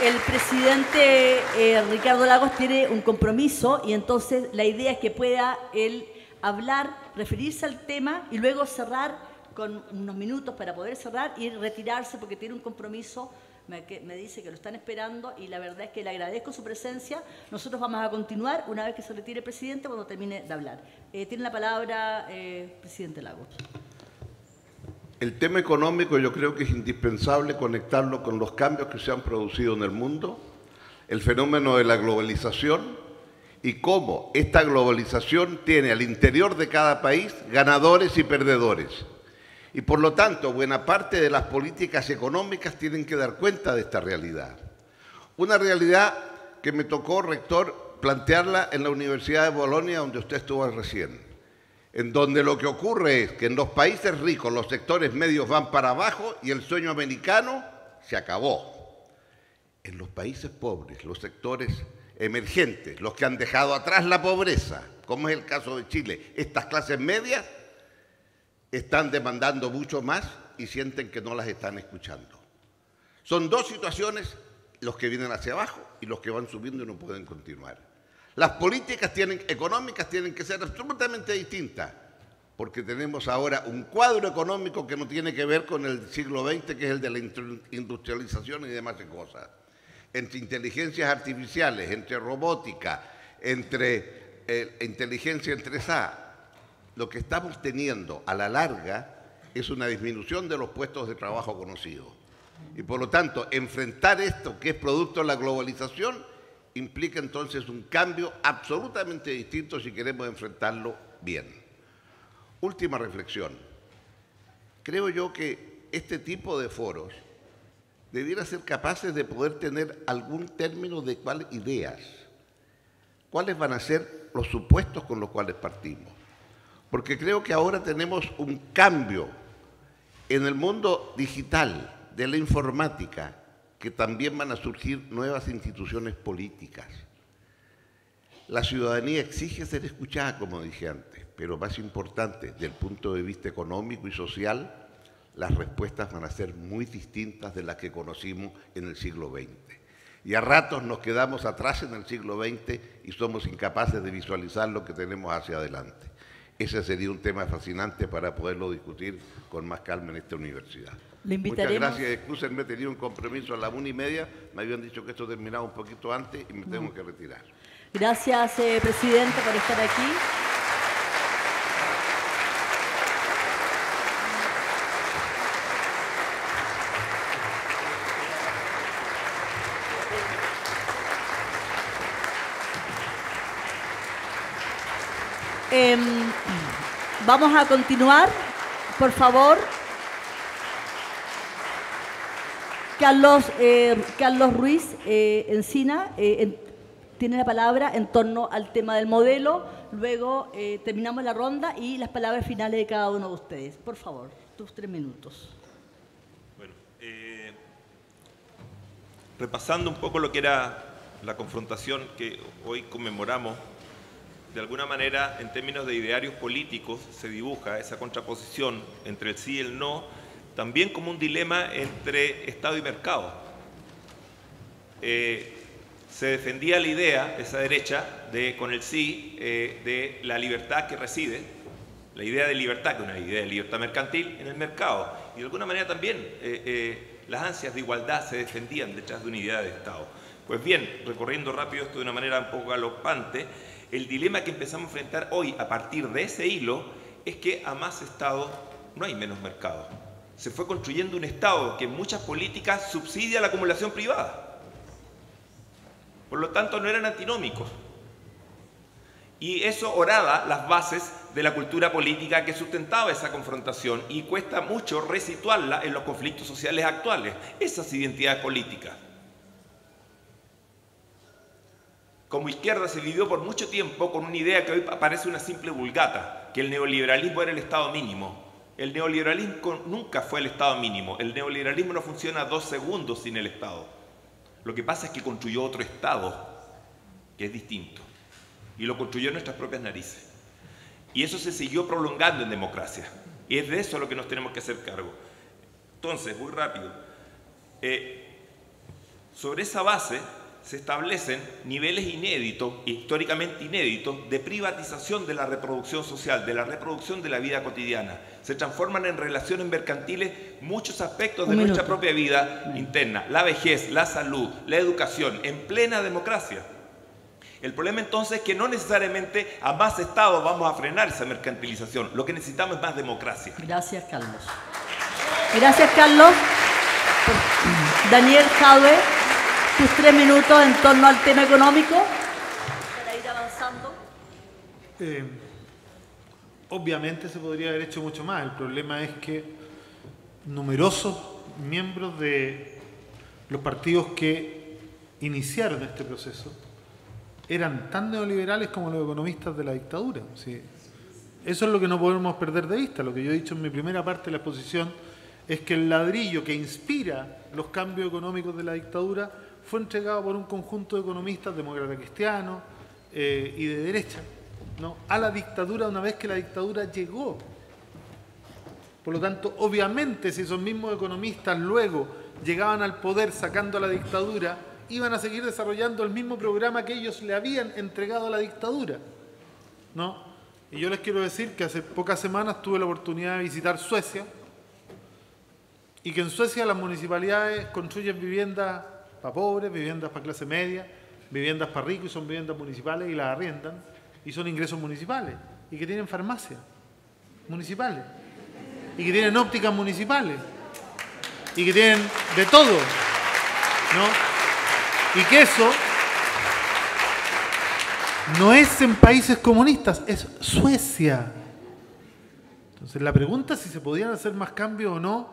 El presidente Ricardo Lagos tiene un compromiso y entonces la idea es que pueda él hablar, referirse al tema y luego cerrar con unos minutos para poder cerrar y retirarse porque tiene un compromiso. Me dice que lo están esperando y la verdad es que le agradezco su presencia. Nosotros vamos a continuar una vez que se retire el presidente cuando termine de hablar. Tiene la palabra presidente Lagos. El tema económico yo creo que es indispensable conectarlo con los cambios que se han producido en el mundo, el fenómeno de la globalización y cómo esta globalización tiene al interior de cada país ganadores y perdedores. Y por lo tanto, buena parte de las políticas económicas tienen que dar cuenta de esta realidad. Una realidad que me tocó, rector, plantearla en la Universidad de Bolonia, donde usted estuvo recién, en donde lo que ocurre es que en los países ricos los sectores medios van para abajo y el sueño americano se acabó. En los países pobres, los sectores emergentes, los que han dejado atrás la pobreza, como es el caso de Chile, estas clases medias están demandando mucho más y sienten que no las están escuchando. Son dos situaciones, los que vienen hacia abajo y los que van subiendo y no pueden continuar. Las políticas económicas tienen que ser absolutamente distintas, porque tenemos ahora un cuadro económico que no tiene que ver con el siglo XX, que es el de la industrialización y demás cosas. Entre inteligencias artificiales, entre robótica, entre inteligencia entre esa. Lo que estamos teniendo a la larga es una disminución de los puestos de trabajo conocidos. Y por lo tanto, enfrentar esto que es producto de la globalización implica entonces un cambio absolutamente distinto si queremos enfrentarlo bien. Última reflexión. Creo yo que este tipo de foros debiera ser capaces de poder tener algún término de cuáles ideas, cuáles van a ser los supuestos con los cuales partimos. Porque creo que ahora tenemos un cambio en el mundo digital, de la informática, que también van a surgir nuevas instituciones políticas. La ciudadanía exige ser escuchada, como dije antes, pero más importante, desde el punto de vista económico y social, las respuestas van a ser muy distintas de las que conocimos en el siglo XX. Y a ratos nos quedamos atrás en el siglo XX y somos incapaces de visualizar lo que tenemos hacia adelante. Ese sería un tema fascinante para poderlo discutir con más calma en esta universidad. Muchas gracias. Excúsenme, he tenido un compromiso a las 1:30. Me habían dicho que esto terminaba un poquito antes y me tengo que retirar. Gracias, presidente, por estar aquí. Vamos a continuar, por favor. Carlos Ruiz Encina tiene la palabra en torno al tema del modelo. Luego terminamos la ronda y las palabras finales de cada uno de ustedes. Por favor, tus 3 minutos. Bueno, repasando un poco lo que era la confrontación que hoy conmemoramos, de alguna manera, en términos de idearios políticos, se dibuja esa contraposición entre el sí y el no, también como un dilema entre Estado y mercado. Se defendía la idea, esa derecha, con el sí, de la libertad que reside, la idea de libertad, que es una idea de libertad mercantil, en el mercado. Y de alguna manera también las ansias de igualdad se defendían detrás de una idea de Estado. Pues bien, recorriendo rápido esto de una manera un poco galopante, el dilema que empezamos a enfrentar hoy a partir de ese hilo es que a más Estado no hay menos mercado. Se fue construyendo un Estado que en muchas políticas subsidia la acumulación privada. Por lo tanto, no eran antinómicos. Y eso oraba las bases de la cultura política que sustentaba esa confrontación y cuesta mucho resituarla en los conflictos sociales actuales, esas identidades políticas. Como izquierda se vivió por mucho tiempo con una idea que hoy parece una simple vulgata, que el neoliberalismo era el Estado mínimo. El neoliberalismo nunca fue el Estado mínimo. El neoliberalismo no funciona 2 segundos sin el Estado. Lo que pasa es que construyó otro Estado que es distinto. Y lo construyó en nuestras propias narices. Y eso se siguió prolongando en democracia. Y es de eso lo que nos tenemos que hacer cargo. Entonces, muy rápido. Sobre esa base se establecen niveles inéditos, históricamente inéditos, de privatización de la reproducción social, de la reproducción de la vida cotidiana. Se transforman en relaciones mercantiles muchos aspectos de nuestra propia vida interna, la vejez, la salud, la educación, en plena democracia. El problema entonces es que no necesariamente a más Estado vamos a frenar esa mercantilización. Lo que necesitamos es más democracia. Gracias, Carlos. Gracias, Carlos. Daniel Jadwe, tus 3 minutos en torno al tema económico para ir avanzando. Obviamente se podría haber hecho mucho más. El problema es que numerosos miembros de los partidos que iniciaron este proceso eran tan neoliberales como los economistas de la dictadura. ¿Sí? Eso es lo que no podemos perder de vista. Lo que yo he dicho en mi primera parte de la exposición es que el ladrillo que inspira los cambios económicos de la dictadura fue entregado por un conjunto de economistas demócratas cristianos y de derecha, ¿no?, a la dictadura una vez que la dictadura llegó. Por lo tanto, obviamente, si esos mismos economistas luego llegaban al poder sacando a la dictadura, iban a seguir desarrollando el mismo programa que ellos le habían entregado a la dictadura, ¿no? Y yo les quiero decir que hace pocas semanas tuve la oportunidad de visitar Suecia y que en Suecia las municipalidades construyen viviendas para pobres, viviendas para clase media, viviendas para ricos, y son viviendas municipales y las arriendan, y son ingresos municipales, y que tienen farmacias municipales, y que tienen ópticas municipales, y que tienen de todo, ¿no? Y que eso no es en países comunistas, es Suecia. Entonces la pregunta si se podían hacer más cambios o no,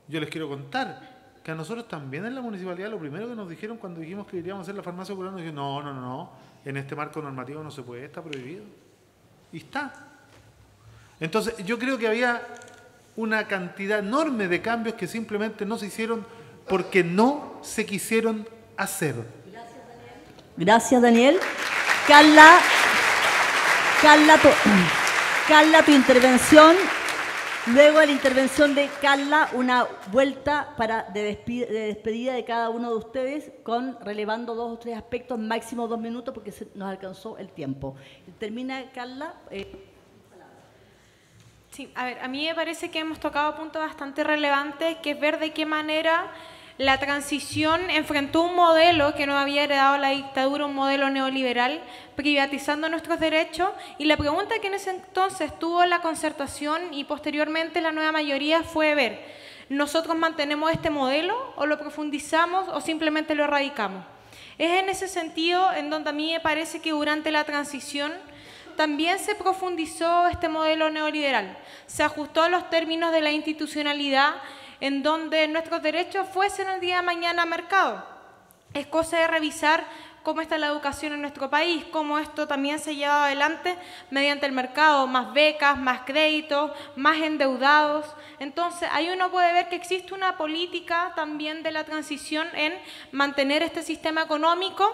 yo les quiero contar que a nosotros también en la municipalidad lo primero que nos dijeron cuando dijimos que iríamos a hacer la farmacia popular, nos dijeron, no, en este marco normativo no se puede, está prohibido. Y está. Entonces, yo creo que había una cantidad enorme de cambios que simplemente no se hicieron porque no se quisieron hacer. Gracias, Daniel. Carla, tu intervención. Luego de la intervención de Carla, una vuelta de despedida de cada uno de ustedes, relevando 2 o 3 aspectos, máximo 2 minutos, porque nos alcanzó el tiempo. Termina, Carla. Sí, a ver, a mí me parece que hemos tocado puntos bastante relevantes, que es ver de qué manera la transición enfrentó un modelo que nos había heredado la dictadura, un modelo neoliberal, privatizando nuestros derechos, y la pregunta que en ese entonces tuvo la concertación y posteriormente la nueva mayoría fue ver, ¿nosotros mantenemos este modelo o lo profundizamos o simplemente lo erradicamos? Es en ese sentido en donde a mí me parece que durante la transición también se profundizó este modelo neoliberal, se ajustó a los términos de la institucionalidad en donde nuestros derechos fuesen el día de mañana mercado. Es cosa de revisar cómo está la educación en nuestro país, cómo esto también se lleva adelante mediante el mercado, más becas, más créditos, más endeudados. Entonces, ahí uno puede ver que existe una política también de la transición en mantener este sistema económico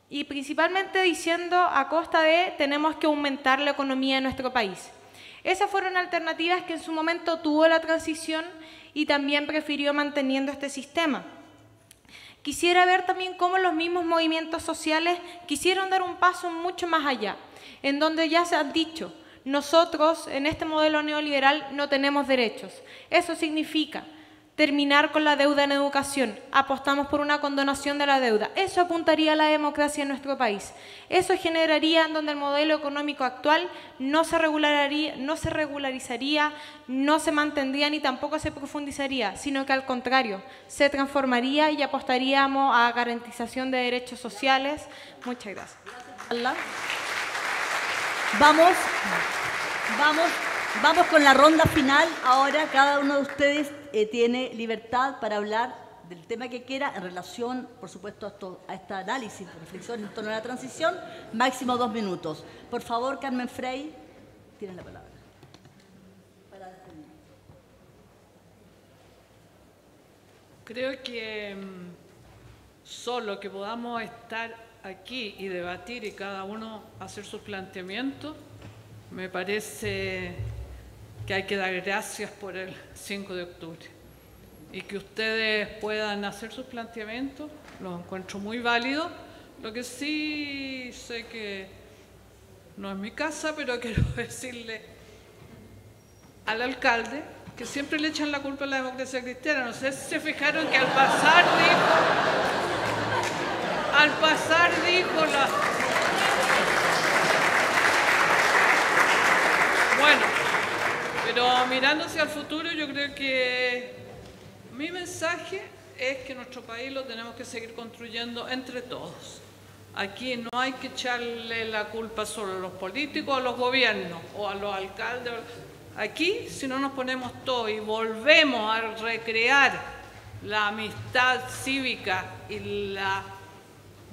y principalmente diciendo a costa de tenemos que aumentar la economía de nuestro país. Esas fueron alternativas que en su momento tuvo la transición y también prefirió manteniendo este sistema. Quisiera ver también cómo los mismos movimientos sociales quisieron dar un paso mucho más allá, en donde ya se han dicho, nosotros en este modelo neoliberal no tenemos derechos. Eso significa terminar con la deuda en educación, apostamos por una condonación de la deuda. Eso apuntaría a la democracia en nuestro país. Eso generaría en donde el modelo económico actual no se regularizaría, no se mantendría ni tampoco se profundizaría, sino que al contrario, se transformaría y apostaríamos a garantización de derechos sociales. Muchas gracias. Vamos con la ronda final. Ahora cada uno de ustedes tiene libertad para hablar del tema que quiera en relación, por supuesto, a este análisis, reflexión en torno a la transición. Máximo 2 minutos. Por favor, Carmen Frey, tienen la palabra. Creo que solo que podamos estar aquí y debatir y cada uno hacer sus planteamientos, me parece que hay que dar gracias por el 5 de octubre y que ustedes puedan hacer sus planteamientos, los encuentro muy válidos. Lo que sí sé que no es mi casa, pero quiero decirle al alcalde que siempre le echan la culpa a la democracia cristiana. No sé si se fijaron que al pasar dijo la... Bueno, pero mirando hacia el futuro, yo creo que mi mensaje es que nuestro país lo tenemos que seguir construyendo entre todos. Aquí no hay que echarle la culpa solo a los políticos, a los gobiernos o a los alcaldes. Aquí, si no nos ponemos todos y volvemos a recrear la amistad cívica y la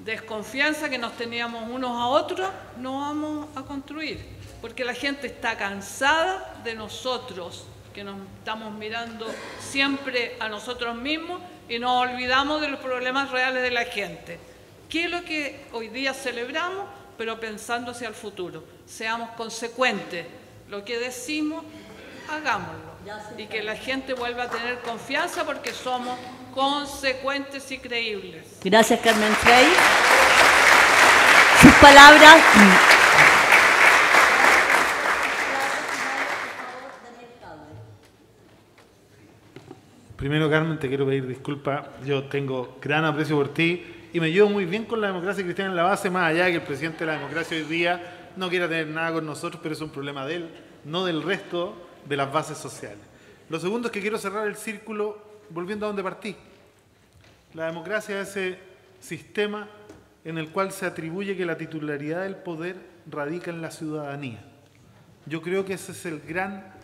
desconfianza que nos teníamos unos a otros, no vamos a construir. Porque la gente está cansada de nosotros, que nos estamos mirando siempre a nosotros mismos y nos olvidamos de los problemas reales de la gente. ¿Qué es lo que hoy día celebramos? Pero pensando hacia el futuro. Seamos consecuentes. Lo que decimos, hagámoslo. Y que la gente vuelva a tener confianza porque somos consecuentes y creíbles. Gracias, Carmen Frey. Sus palabras... Primero, Carmen, te quiero pedir disculpas. Yo tengo gran aprecio por ti y me llevo muy bien con la democracia cristiana en la base, más allá de que el presidente de la democracia hoy día no quiera tener nada con nosotros, pero es un problema de él, no del resto de las bases sociales. Lo segundo es que quiero cerrar el círculo volviendo a donde partí. La democracia es ese sistema en el cual se atribuye que la titularidad del poder radica en la ciudadanía. Yo creo que ese es el gran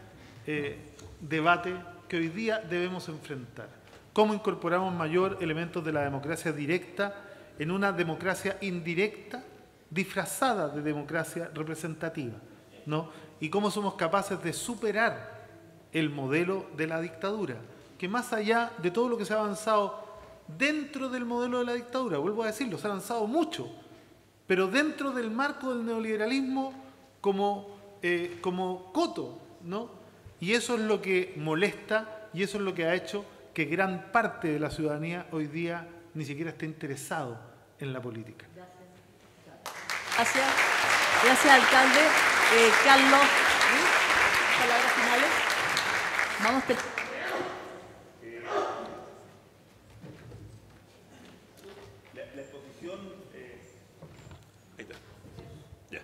debate que hoy día debemos enfrentar. cómo incorporamos mayor elementos de la democracia directa en una democracia indirecta disfrazada de democracia representativa, ¿no? Y cómo somos capaces de superar el modelo de la dictadura, que más allá de todo lo que se ha avanzado dentro del modelo de la dictadura, vuelvo a decirlo, se ha avanzado mucho, pero dentro del marco del neoliberalismo como coto, ¿no? Y eso es lo que molesta y eso es lo que ha hecho que gran parte de la ciudadanía hoy día ni siquiera esté interesado en la política. Gracias. Gracias, alcalde. Carlos, palabras finales. Vamos a la exposición... ahí está. Ya.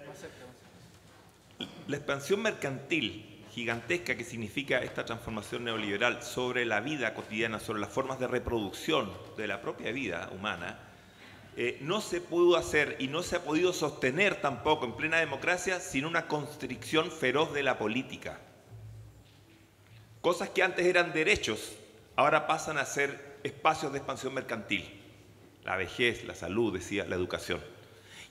La expansión mercantil gigantesca que significa esta transformación neoliberal sobre la vida cotidiana, sobre las formas de reproducción de la propia vida humana, no se pudo hacer y no se ha podido sostener tampoco en plena democracia sin una constricción feroz de la política. Cosas que antes eran derechos, ahora pasan a ser espacios de expansión mercantil. La vejez, la salud, decía, la educación.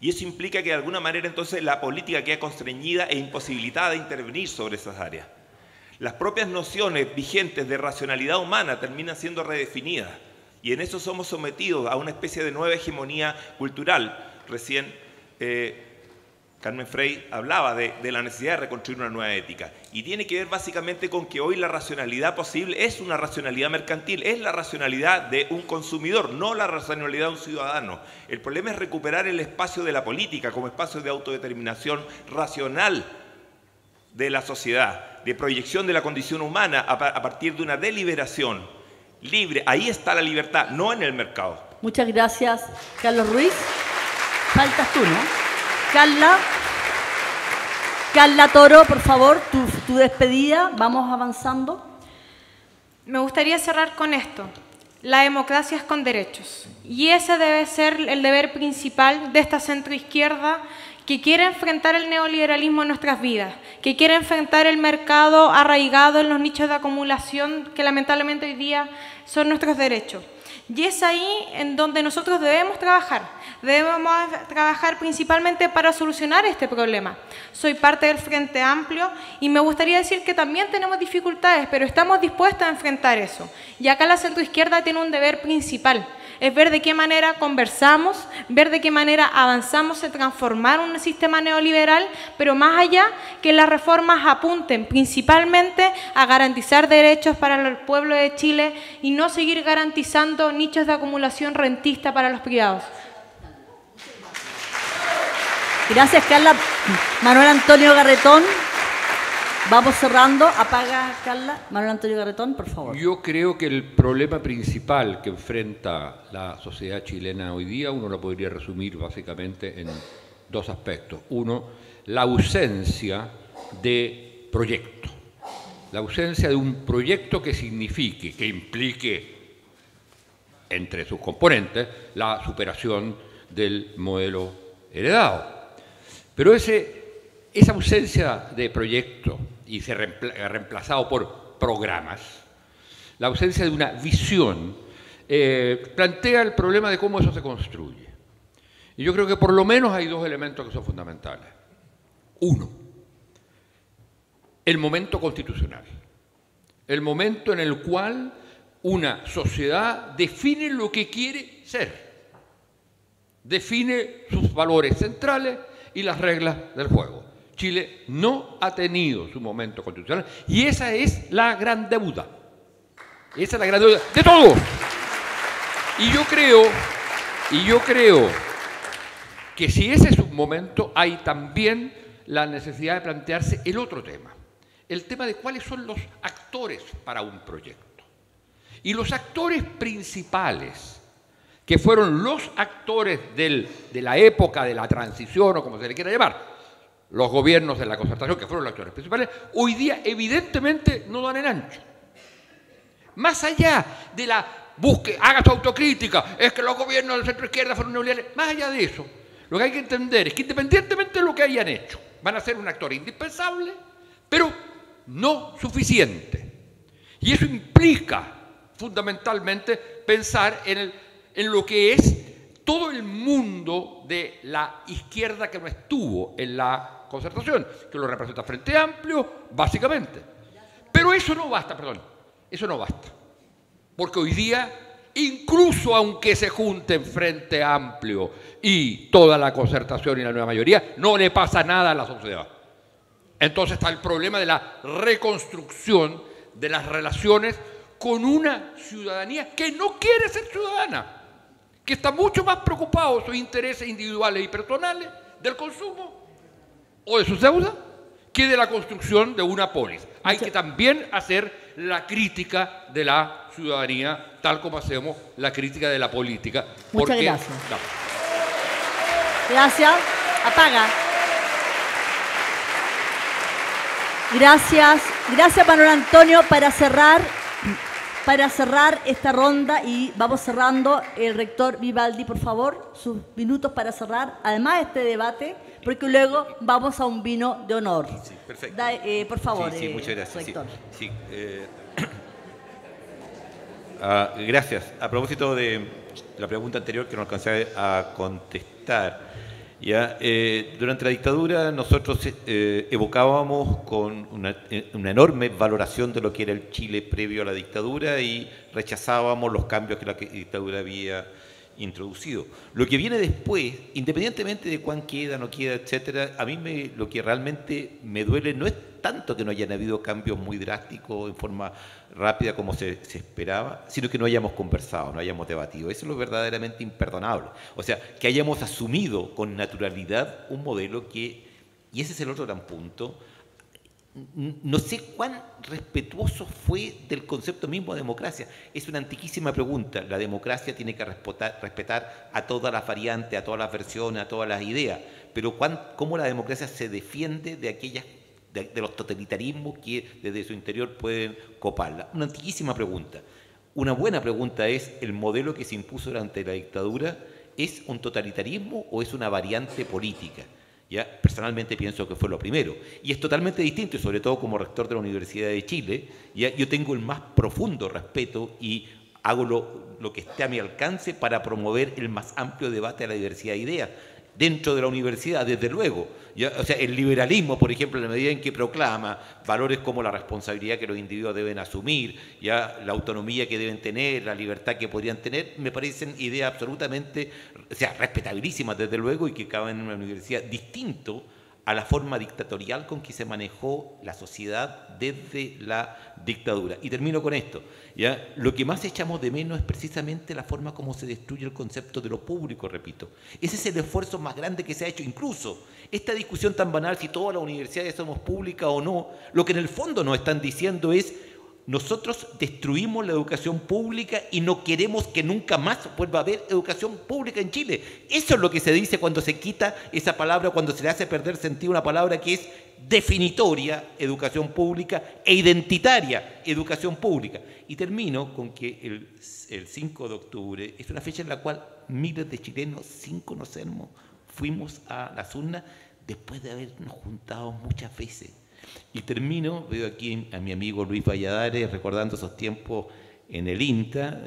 Y eso implica que de alguna manera entonces la política queda constreñida e imposibilitada de intervenir sobre esas áreas. Las propias nociones vigentes de racionalidad humana terminan siendo redefinidas y en eso somos sometidos a una especie de nueva hegemonía cultural. Recién Carmen Frey hablaba de la necesidad de reconstruir una nueva ética y tiene que ver básicamente con que hoy la racionalidad posible es una racionalidad mercantil, es la racionalidad de un consumidor, no la racionalidad de un ciudadano. El problema es recuperar el espacio de la política como espacio de autodeterminación racional de la sociedad, de proyección de la condición humana a partir de una deliberación libre. Ahí está la libertad, no en el mercado. Muchas gracias, Carlos Ruiz. Faltas tú, ¿no? Carla Toro, por favor, tu despedida. Vamos avanzando. Me gustaría cerrar con esto. La democracia es con derechos. Y ese debe ser el deber principal de esta centroizquierda que quiere enfrentar el neoliberalismo en nuestras vidas, que quiere enfrentar el mercado arraigado en los nichos de acumulación que lamentablemente hoy día son nuestros derechos. Y es ahí en donde nosotros debemos trabajar. Debemos trabajar principalmente para solucionar este problema. Soy parte del Frente Amplio y me gustaría decir que también tenemos dificultades, pero estamos dispuestos a enfrentar eso. Y acá la centroizquierda tiene un deber principal, es ver de qué manera conversamos, ver de qué manera avanzamos en transformar un sistema neoliberal, pero más allá que las reformas apunten principalmente a garantizar derechos para el pueblo de Chile y no seguir garantizando nichos de acumulación rentista para los privados. Gracias, Carla. Manuel Antonio Garretón. Vamos cerrando. Apaga, Carla. Manuel Antonio Garretón, por favor. Yo creo que el problema principal que enfrenta la sociedad chilena hoy día, uno lo podría resumir básicamente en dos aspectos. Uno, la ausencia de proyecto. La ausencia de un proyecto que signifique, que implique entre sus componentes la superación del modelo heredado. Pero esa ausencia de proyecto y se reemplazado por programas, la ausencia de una visión, plantea el problema de cómo eso se construye. Y yo creo que por lo menos hay dos elementos que son fundamentales. Uno, el momento constitucional, el momento en el cual una sociedad define lo que quiere ser, define sus valores centrales y las reglas del juego. Chile no ha tenido su momento constitucional y esa es la gran deuda. Esa es la gran deuda de todos. Y yo creo que si ese es un momento, hay también la necesidad de plantearse el otro tema. El tema de cuáles son los actores para un proyecto. Y los actores principales, que fueron los actores de la época de la transición, o como se le quiera llamar, los gobiernos de la concertación, que fueron los actores principales, hoy día evidentemente no dan el ancho. Más allá de la búsqueda, haga su autocrítica, es que los gobiernos del centro izquierda fueron neoliberales, más allá de eso, lo que hay que entender es que independientemente de lo que hayan hecho, van a ser un actor indispensable, pero no suficiente. Y eso implica fundamentalmente pensar en lo que es todo el mundo de la izquierda que no estuvo en la concertación, que lo representa Frente Amplio, básicamente. Pero eso no basta, perdón, eso no basta. Porque hoy día, incluso aunque se junten Frente Amplio y toda la concertación y la nueva mayoría, no le pasa nada a la sociedad. Entonces está el problema de la reconstrucción de las relaciones con una ciudadanía que no quiere ser ciudadana, que está mucho más preocupado de sus intereses individuales y personales, del consumo o de sus deudas, que de la construcción de una polis. Hay que también hacer la crítica de la ciudadanía, tal como hacemos la crítica de la política. Muchas gracias. No. Gracias. Apaga. Gracias. Gracias, Manuel Antonio. Para cerrar esta ronda, y vamos cerrando, el rector Vivaldi, por favor, sus minutos para cerrar, además de este debate, porque luego vamos a un vino de honor. Sí, perfecto. Por favor, sí, muchas gracias. rector. Sí, gracias. A propósito de la pregunta anterior que no alcancé a contestar, ya, durante la dictadura nosotros evocábamos con una enorme valoración de lo que era el Chile previo a la dictadura y rechazábamos los cambios que la dictadura había introducido. Lo que viene después, independientemente de cuán queda, no queda, etcétera, a mí lo que realmente me duele no es tanto que no hayan habido cambios muy drásticos en forma rápida como se esperaba, sino que no hayamos conversado, no hayamos debatido. Eso es lo verdaderamente imperdonable. O sea, que hayamos asumido con naturalidad un modelo que, y ese es el otro gran punto, no sé cuán respetuoso fue del concepto mismo de democracia. Es una antiquísima pregunta. La democracia tiene que respetar a todas las variantes, a todas las versiones, a todas las ideas. Pero ¿cómo la democracia se defiende de aquellas de los totalitarismos que desde su interior pueden coparla? Una antiquísima pregunta. Una buena pregunta es, ¿el modelo que se impuso durante la dictadura es un totalitarismo o es una variante política? ¿Ya? Personalmente pienso que fue lo primero. Y es totalmente distinto, y sobre todo como rector de la Universidad de Chile, ¿ya? Yo tengo el más profundo respeto y hago lo que esté a mi alcance para promover el más amplio debate de la diversidad de ideas dentro de la universidad, desde luego. ¿Ya? O sea, el liberalismo, por ejemplo, en la medida en que proclama valores como la responsabilidad que los individuos deben asumir, ¿ya? La autonomía que deben tener, la libertad que podrían tener, me parecen ideas absolutamente, o sea, respetabilísimas, desde luego, y que caben en una universidad distinto a la forma dictatorial con que se manejó la sociedad desde la dictadura. Y termino con esto. ¿Ya? Lo que más echamos de menos es precisamente la forma como se destruye el concepto de lo público, repito. Ese es el esfuerzo más grande que se ha hecho. Incluso esta discusión tan banal, si todas las universidades somos públicas o no, lo que en el fondo nos están diciendo es: nosotros destruimos la educación pública y no queremos que nunca más vuelva a haber educación pública en Chile. Eso es lo que se dice cuando se quita esa palabra, cuando se le hace perder sentido una palabra que es definitoria, educación pública, e identitaria, educación pública. Y termino con que el 5 de octubre es una fecha en la cual miles de chilenos, sin conocernos, fuimos a las urnas después de habernos juntado muchas veces. Y termino, veo aquí a mi amigo Luis Valladares recordando esos tiempos en el INTA,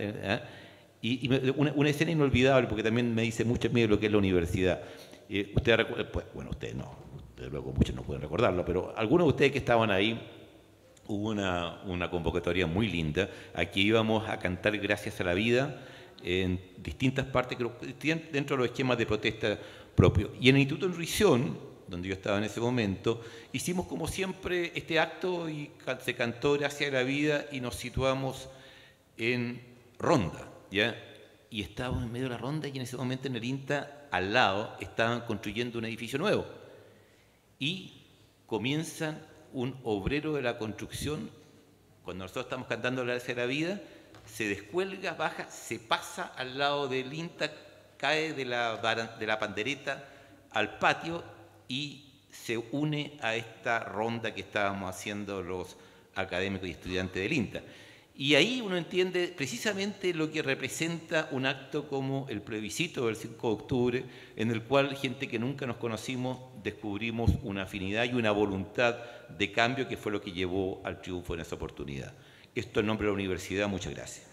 y una escena inolvidable, porque también me dice mucho miedo lo que es la universidad. Usted recuerda, pues, bueno, ustedes no, desde luego muchos no pueden recordarlo, pero algunos de ustedes que estaban ahí, hubo una convocatoria muy linda. Aquí íbamos a cantar Gracias a la Vida en distintas partes, dentro de los esquemas de protesta propios. Y en el Instituto Enrición, donde yo estaba en ese momento, hicimos como siempre este acto y se cantó Gracias a la Vida y nos situamos en Ronda, ¿ya? Y estábamos en medio de la ronda y en ese momento en el INTA, al lado, estaban construyendo un edificio nuevo. Y comienzan un obrero de la construcción, cuando nosotros estamos cantando Gracias a la Vida, se descuelga, baja, se pasa al lado del INTA, cae de la pandereta al patio y se une a esta ronda que estábamos haciendo los académicos y estudiantes del INTA. Y ahí uno entiende precisamente lo que representa un acto como el plebiscito del 5 de octubre, en el cual gente que nunca nos conocimos descubrimos una afinidad y una voluntad de cambio que fue lo que llevó al triunfo en esa oportunidad. Esto en nombre de la universidad, muchas gracias.